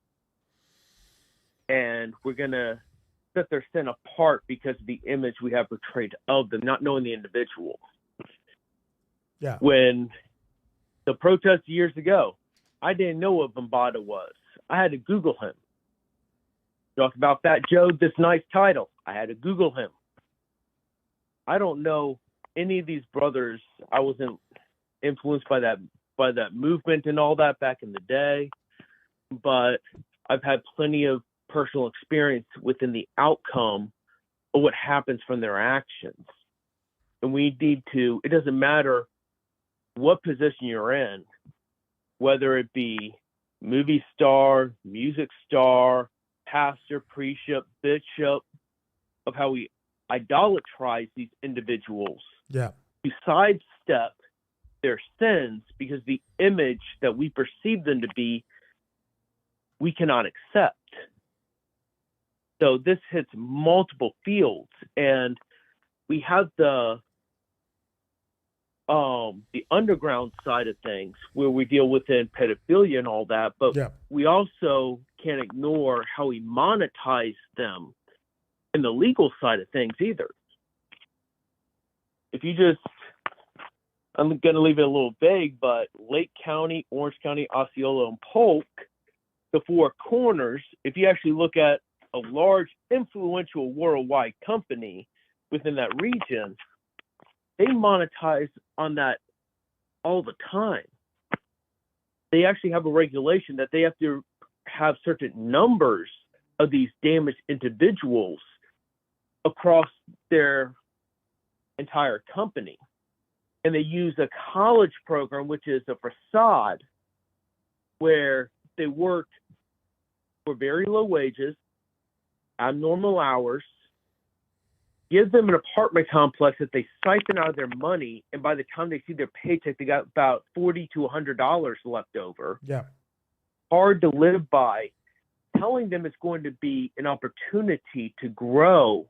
and we're going to set their sin apart because of the image we have portrayed of them, not knowing the individual. Yeah. When the protest years ago, I didn't know what Bambaataa was. I had to Google him. Talk about Fat Joe, this nice title. I had to Google him. I don't know any of these brothers. I wasn't influenced by that movement and all that back in the day, but I've had plenty of personal experience within the outcome of what happens from their actions. And we need to, it doesn't matter what position you're in, whether it be movie star, music star, pastor, precept, bishop, of how we idolatrize these individuals. Yeah. To sidestep their sins because the image that we perceive them to be, we cannot accept. So this hits multiple fields, and we have the underground side of things where we deal within pedophilia and all that, but we also can't ignore how we monetize them in the legal side of things either. If you just, I'm going to leave it a little vague, but Lake County, Orange County, Osceola, and Polk, the four corners, if you actually look at a large, influential worldwide company within that region, they monetize on that all the time. They actually have a regulation that they have to have certain numbers of these damaged individuals across their entire company. And they use a college program, which is a facade, where they work for very low wages, abnormal hours, give them an apartment complex that they siphon out of their money, and by the time they see their paycheck, they got about $40 to $100 left over. Yeah. Hard to live by, telling them it's going to be an opportunity to grow,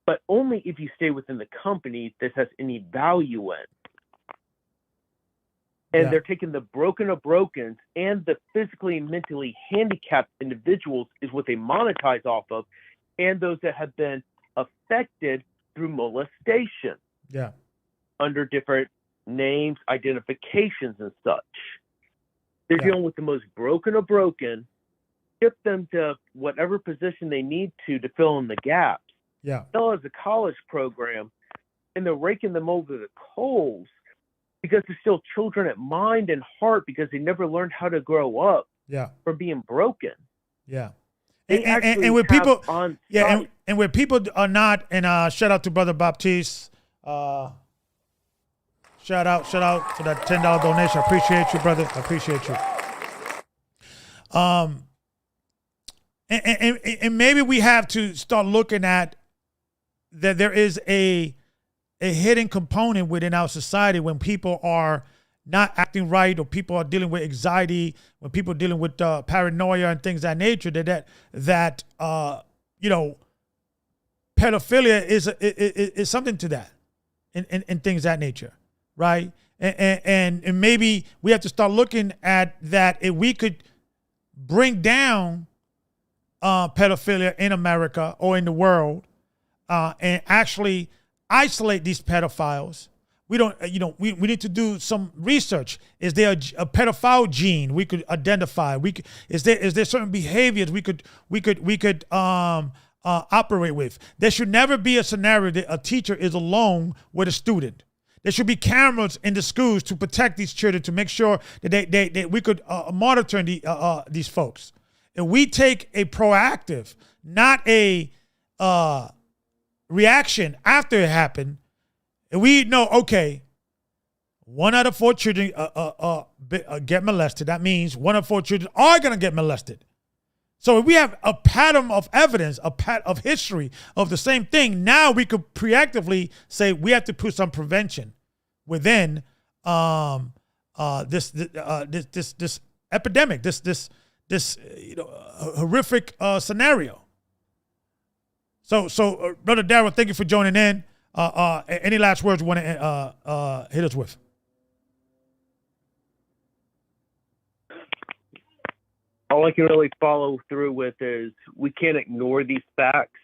but only if you stay within the company this has any value in. And they're taking the broken of brokens and the physically and mentally handicapped individuals is what they monetize off of, and those that have been affected through molestation. Yeah. Under different names, identifications, and such. They're dealing with the most broken of broken, get them to whatever position they need to fill in the gaps. Yeah. Still as a college program, and they're raking them over the coals because they're still children at mind and heart because they never learned how to grow up from being broken. Yeah. And with people, and where people are not, and shout out to Brother Baptiste. Shout out for that $10 donation. I appreciate you, brother. I appreciate you. And maybe we have to start looking at that there is a hidden component within our society when people are not acting right, or people are dealing with anxiety, when people are dealing with paranoia and things of that nature, that pedophilia is something to that, and things of that nature, right? And maybe we have to start looking at that. If we could bring down pedophilia in America or in the world, and actually isolate these pedophiles. We don't, we need to do some research. Is there a pedophile gene we could identify? Is there certain behaviors we could operate with? There should never be a scenario that a teacher is alone with a student. There should be cameras in the schools to protect these children, to make sure that we could monitor these folks. And we take a proactive, not a reaction after it happened, and we know, okay, 1 out of 4 children get molested. That means 1 out of 4 children are going to get molested. So if we have a pattern of evidence, of history of the same thing, now we could preactively say we have to put some prevention within this epidemic, this horrific scenario. So, Brother Darryl, thank you for joining in. Any last words you want to hit us with? All I can really follow through with is we can't ignore these facts,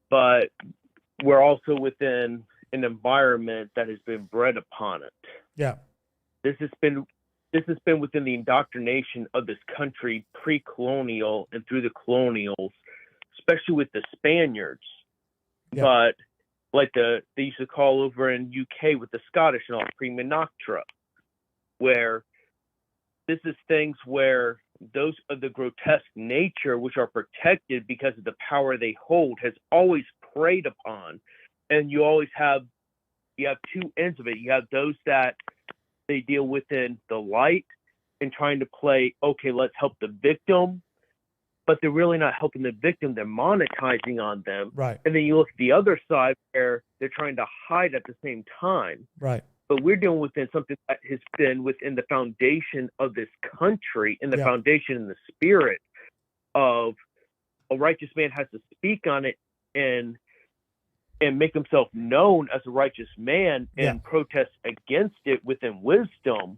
but we're also within an environment that has been bred upon it. Yeah. This has been within the indoctrination of this country, pre-colonial and through the colonials, especially with the Spaniards. Yeah. But like they used to call over in UK with the Scottish and all, prima noctra, where this is things where those of the grotesque nature, which are protected because of the power they hold, has always preyed upon. And you have two ends of it. You have those that they deal within the light and trying to play, okay, let's help the victim, but they're really not helping the victim. They're monetizing on them. Right. And then you look at the other side where they're trying to hide at the same time. Right. But we're dealing within something that has been within the foundation of this country, in the foundation and the spirit of a righteous man has to speak on it and make himself known as a righteous man and protest against it within wisdom.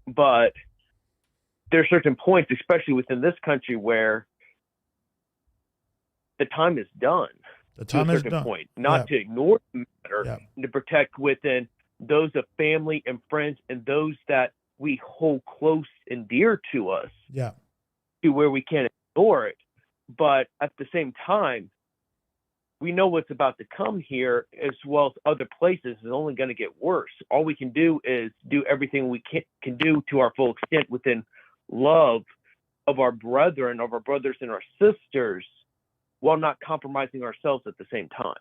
But there are certain points, especially within this country, where the time is done. The time is done. Point, not to ignore the matter, to protect within those of family and friends and those that we hold close and dear to us. Yeah. To where we can't ignore it. But at the same time, we know what's about to come here, as well as other places, is only going to get worse. All we can do is do everything we can do to our full extent within love of our brethren, of our brothers and our sisters, while not compromising ourselves at the same time.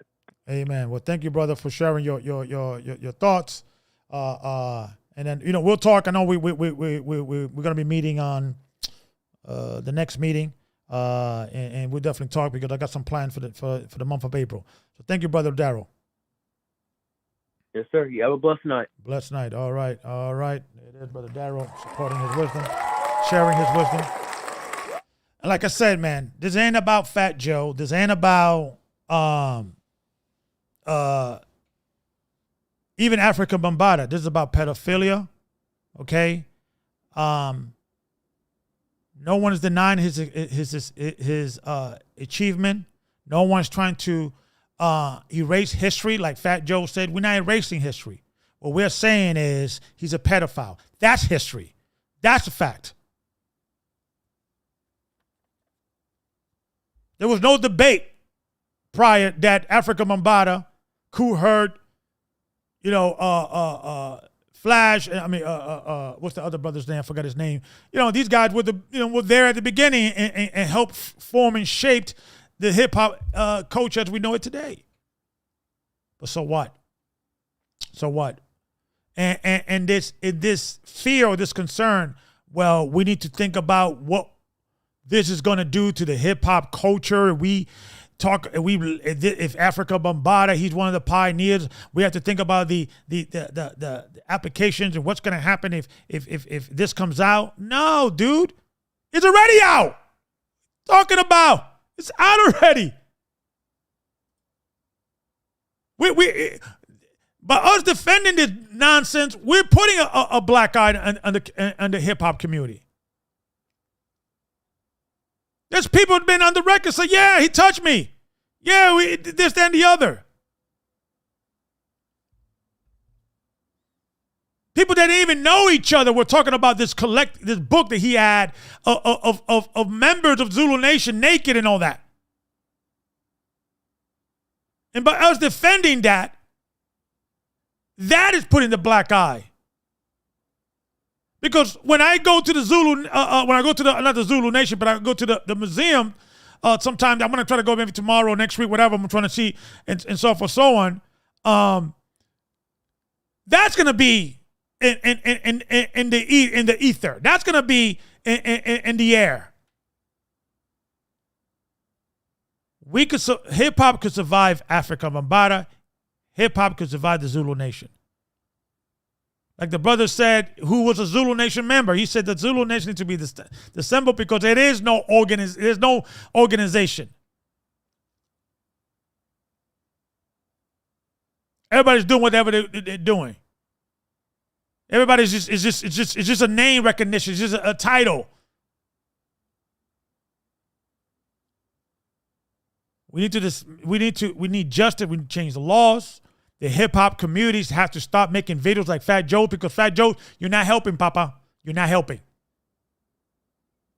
Amen. Well, thank you, brother, for sharing your thoughts. And then we'll talk. I know we're going to be meeting on the next meeting. And we'll definitely talk because I got some plans for the month of April. So thank you, Brother Darryl. Yes, sir. You have a blessed night. Blessed night. All right. It is Brother Darryl supporting his wisdom, sharing his wisdom. And like I said, man, this ain't about Fat Joe. This ain't about even Afrika Bambaataa. This is about pedophilia. Okay. No one is denying his achievement. No one's trying to erase history. Like Fat Joe said, we're not erasing history. What we're saying is he's a pedophile. That's history. That's a fact. There was no debate prior that Afrika Bambaataa, Kool Herc, Flash, what's the other brother's name? I forgot his name. These guys were were there at the beginning and helped form and shaped the hip hop culture as we know it today. But so what? So what? And this fear or this concern, well, we need to think about what this is going to do to the hip hop culture. If Afrika Bambaataa, he's one of the pioneers, we have to think about the applications and what's going to happen if this comes out. No, dude, it's already out. Talking about it's out already. We by us defending this nonsense, we're putting a black eye on the hip hop community. There's people who've been on the record say, yeah, he touched me. Yeah, this, that, and the other. People that didn't even know each other were talking about this book that he had of members of Zulu Nation naked and all that. And by us defending that is putting the black eye. Because when I go to the Zulu, not the Zulu Nation, but I go to the museum, sometime I'm going to try to go maybe tomorrow, next week, whatever I'm trying to see, and so forth, so on. That's going to be in the ether. That's going to be in the air. Hip hop could survive Afrika Bambaataa. Hip hop could survive the Zulu Nation. Like the brother said, who was a Zulu Nation member, he said the Zulu Nation needs to be the symbol because there is no organization. Everybody's doing whatever they're doing. Everybody's it's just a name recognition. It's just a title. We need justice. We need to change the laws. The hip hop communities have to stop making videos like Fat Joe, because Fat Joe, you're not helping, Papa. You're not helping.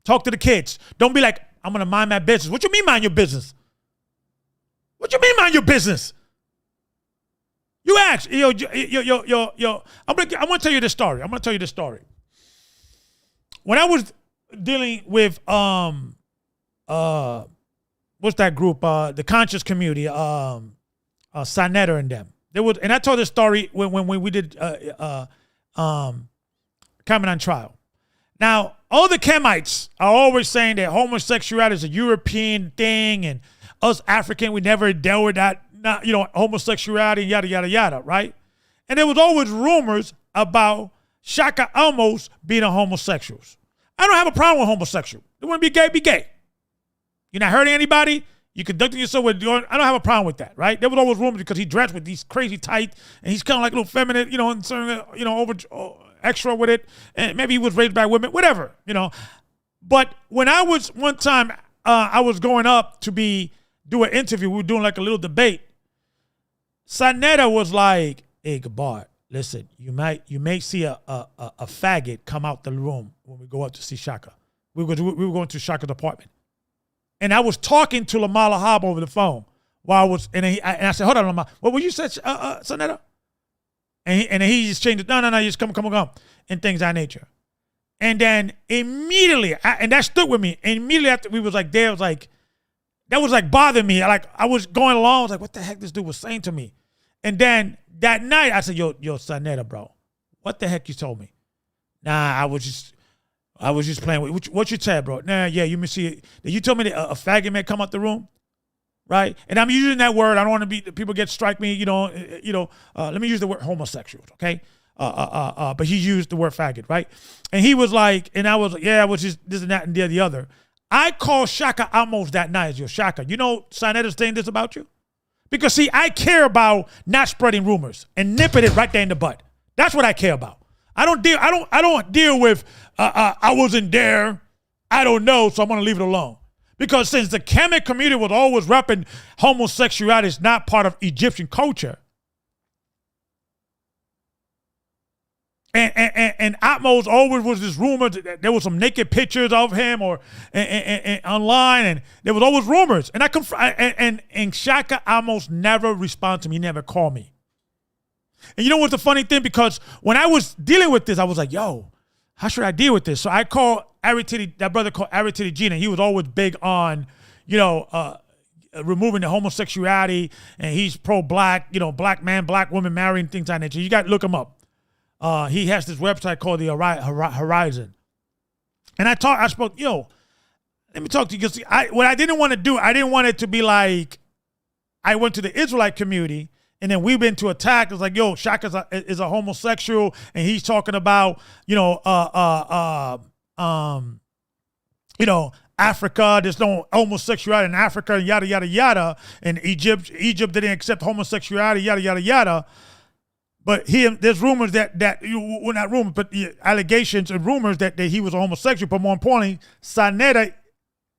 Talk to the kids. Don't be like, I'm gonna mind my business. What you mean mind your business? What you mean mind your business? You ask, I'm gonna tell you this story. When I was dealing with what's that group? The conscious community, Sinetta and them. And I told this story when we did Coming on Trial. Now, all the Kemites are always saying that homosexuality is a European thing, and us African, we never dealt with that, homosexuality, yada, yada, yada, right? And there was always rumors about Shaka almost being a homosexual. I don't have a problem with homosexual. They want to be gay, be gay. You're not hurting anybody. You conducting yourself with, I don't have a problem with that, right? There was always rumors because he dressed with these crazy tight, and he's kind of like a little feminine, and certain, over extra with it, and maybe he was raised by women, whatever, But when I was one time, I was going up to do an interview. We were doing like a little debate. Sinetta was like, "Hey, Gabbard, listen, you may see a faggot come out the room when we go up to see Shaka. We were going to Shaka's apartment." And I was talking to Lamala Hobb over the phone while I was, and I said, "Hold on, Lamala, what were you said, Sinetta?" And he just changed it. No, just come, and things of that nature. And then immediately, and that stood with me. And immediately after we was like there, was like, that was like bothering me. Like I was going along, I was like, what the heck this dude was saying to me? And then that night I said, yo, Sinetta, bro, what the heck you told me? Nah, I was just playing with what you said, bro. Nah, yeah, you may see it. You told me that a faggot may come out the room, right? And I'm using that word. I don't want to people strike me, let me use the word homosexuals, okay? But he used the word faggot, right? And he was like, and I was like, yeah, I was just this and that and the other. I called Shaka almost that night. Yo, Shaka, Sinetta's saying this about you? Because see, I care about not spreading rumors and nipping it right there in the butt. That's what I care about. I don't deal with I wasn't there, I don't know, so I'm gonna leave it alone. Because since the Kemet community was always repping homosexuality is not part of Egyptian culture, and Atmos always was this rumor that there was some naked pictures of him and online, and there was always rumors. And and Shaka almost never responded to me, he never called me. And you know what's the funny thing? Because when I was dealing with this, I was like, yo, how should I deal with this? So I called that brother called Arititi Gina. He was always big on, removing the homosexuality, and he's pro-black, black man, black woman marrying, things like that nature. You got to look him up. He has this website called the Horizon. And I spoke, let me talk to you. Because what I didn't want to do, I didn't want it to be like I went to the Israelite community and then we've been to attack. It's like, yo, Shaka is a homosexual, and he's talking about, Africa. There's no homosexuality in Africa, and yada yada yada. And Egypt didn't accept homosexuality, yada yada yada. But there's rumors not rumors, but allegations and rumors that he was a homosexual. But more importantly, Sinetta,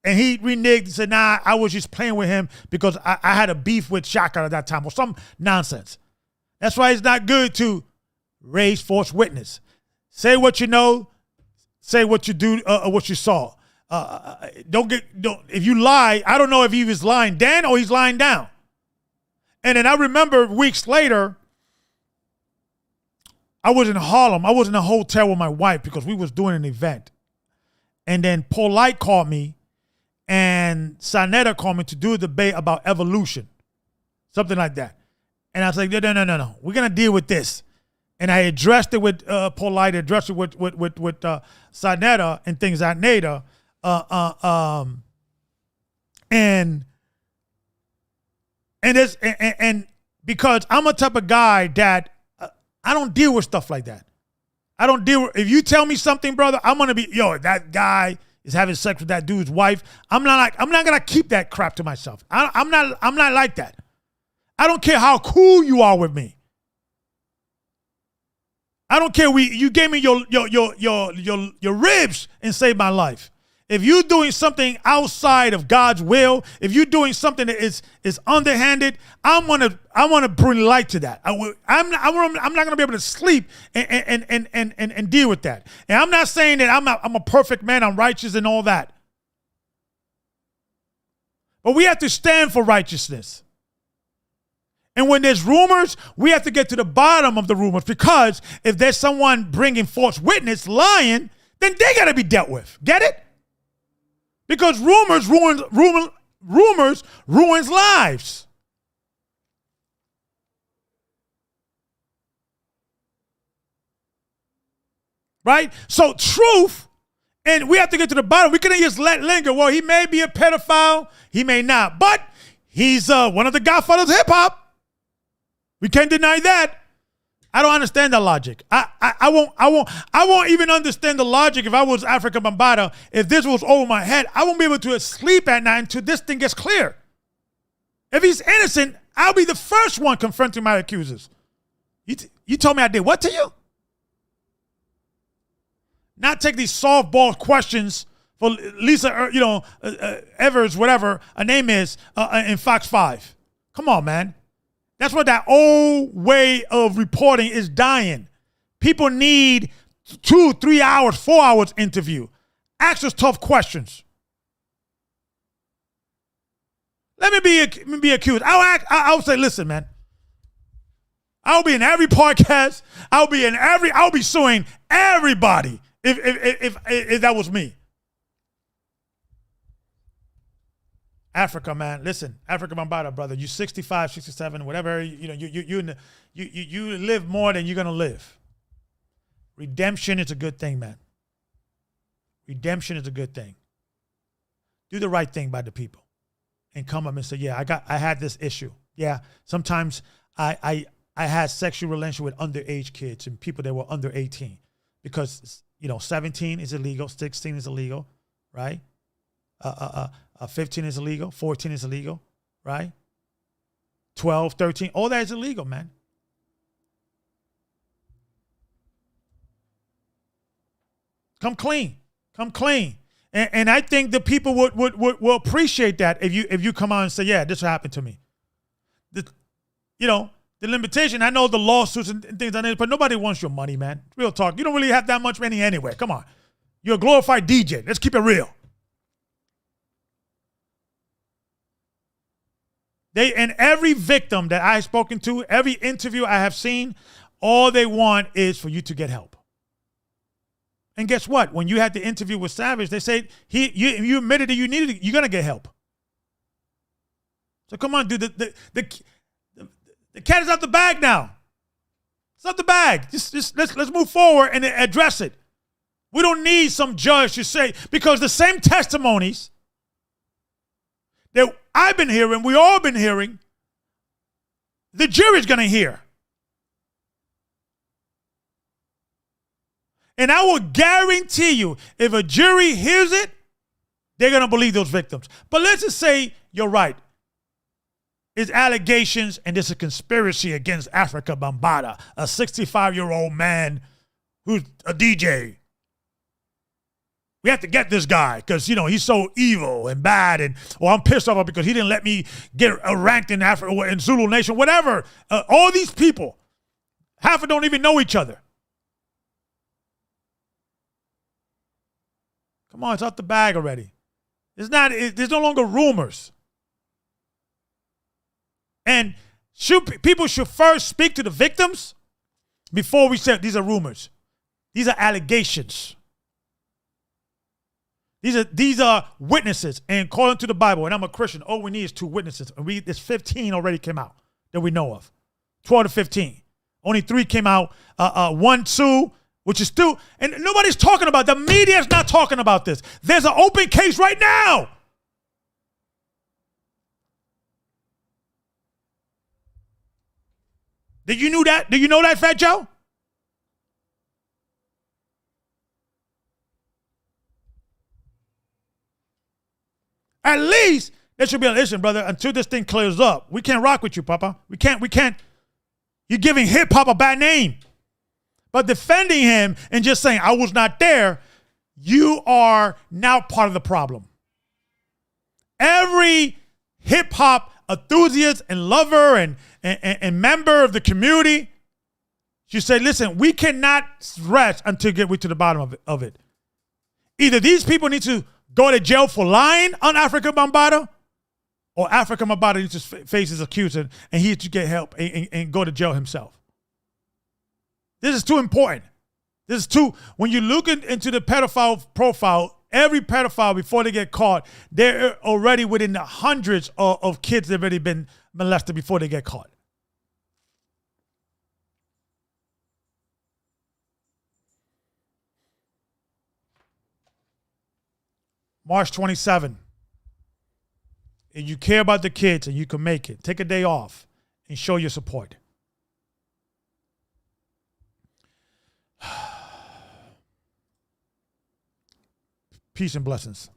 and he reneged and said, nah, I was just playing with him because I had a beef with Shaka at that time, or some nonsense. That's why it's not good to raise false witness. Say what you know, say what you do, or what you saw. If you lie, I don't know if he was lying then or he's lying down. And then I remember weeks later, I was in Harlem. I was in a hotel with my wife because we was doing an event. And then Polite called me and Sinetta called me to do a debate about evolution. Something like that. And I was like, no. We're going to deal with this. And I addressed it with Polite, addressed it with Sinetta and things like that. And because I'm a type of guy that I don't deal with stuff like that. If you tell me something, brother, I'm gonna be, that guy is having sex with that dude's wife. I'm not gonna keep that crap to myself. I'm not like that. I don't care how cool you are with me. I don't care. You gave me your ribs and saved my life. If you're doing something outside of God's will, if you're doing something that is underhanded, I'm gonna bring light to that. I'm not gonna be able to sleep and deal with that. And I'm not saying that I'm a perfect man, I'm righteous and all that. But we have to stand for righteousness. And when there's rumors, we have to get to the bottom of the rumors, because if there's someone bringing false witness, lying, then they got to be dealt with. Get it? Because rumors ruins lives. Right? So truth, and we have to get to the bottom. We can't just let linger. Well, he may be a pedophile, he may not, but he's one of the godfathers of hip hop. We can't deny that. I don't understand that logic. I won't even understand the logic if I was Afrika Bambaataa. If this was over my head, I won't be able to sleep at night until this thing gets clear. If he's innocent, I'll be the first one confronting my accusers. You told me I did what to you? Not take these softball questions for Lisa, Evers, whatever her name is, in Fox 5. Come on, man. That's what that old way of reporting is dying. People need 2, 3 hours, 4 hours interview. Ask us tough questions. Let me be accused. I'll say, listen, man. I'll be in every podcast. I'll be suing everybody if that was me. Africa, man, listen, Afrika Bambaataa, brother. You 65, 67, whatever. You live more than you're gonna live. Redemption is a good thing, man. Redemption is a good thing. Do the right thing by the people, and come up and say, yeah, I had this issue. Yeah, sometimes I had sexual relations with underage kids and people that were under 18, because 17 is illegal, 16 is illegal, right? 15 is illegal, 14 is illegal, right? 12, 13, all that is illegal, man. Come clean. And I think the people will appreciate that if you come out and say, yeah, this happened to me. The limitation, I know the lawsuits and things like that, but nobody wants your money, man. Real talk. You don't really have that much money anyway. Come on. You're a glorified DJ. Let's keep it real. And every victim that I've spoken to, every interview I have seen, all they want is for you to get help. And guess what? When you had the interview with Savage, they said you admitted that you needed it, you're gonna get help. So come on, dude. The cat is out the bag now. It's out the bag. Just let's move forward and address it. We don't need some judge to say, because the same testimonies that I've been hearing, we all been hearing, the jury's going to hear. And I will guarantee you, if a jury hears it, they're going to believe those victims. But let's just say you're right. It's allegations and it's a conspiracy against Afrika Bambaataa, a 65-year-old man who's a DJ. We have to get this guy because, he's so evil and bad. And, I'm pissed off because he didn't let me get ranked in Africa, in Zulu Nation, whatever. All these people, half of them don't even know each other. Come on, it's out the bag already. There's no longer rumors. And people should first speak to the victims before we say these are rumors. These are allegations. These are witnesses, and according to the Bible, and I'm a Christian, all we need is 2 witnesses. And this 15 already came out that we know of. 12 to 15. Only 3 came out. 1, 2, which is still, and nobody's talking about, the media is not talking about this. There's an open case right now. Did you know that? Did you know that, Fat Joe? At least there should be a listen, brother, until this thing clears up. We can't rock with you, Papa. We can't. You're giving hip hop a bad name. But defending him and just saying, I was not there, you are now part of the problem. Every hip hop enthusiast and lover and member of the community should say, listen, we cannot rest until we get to the bottom of it. Either these people need to go to jail for lying on Afrika Bambaataa, or Afrika Bambaataa needs to face his accuser and he needs to get help and go to jail himself. This is too important. This is too, when you look into the pedophile profile, every pedophile, before they get caught, they're already within the hundreds of kids that have already been molested before they get caught. March 27. If you care about the kids and you can make it, take a day off and show your support. Peace and blessings.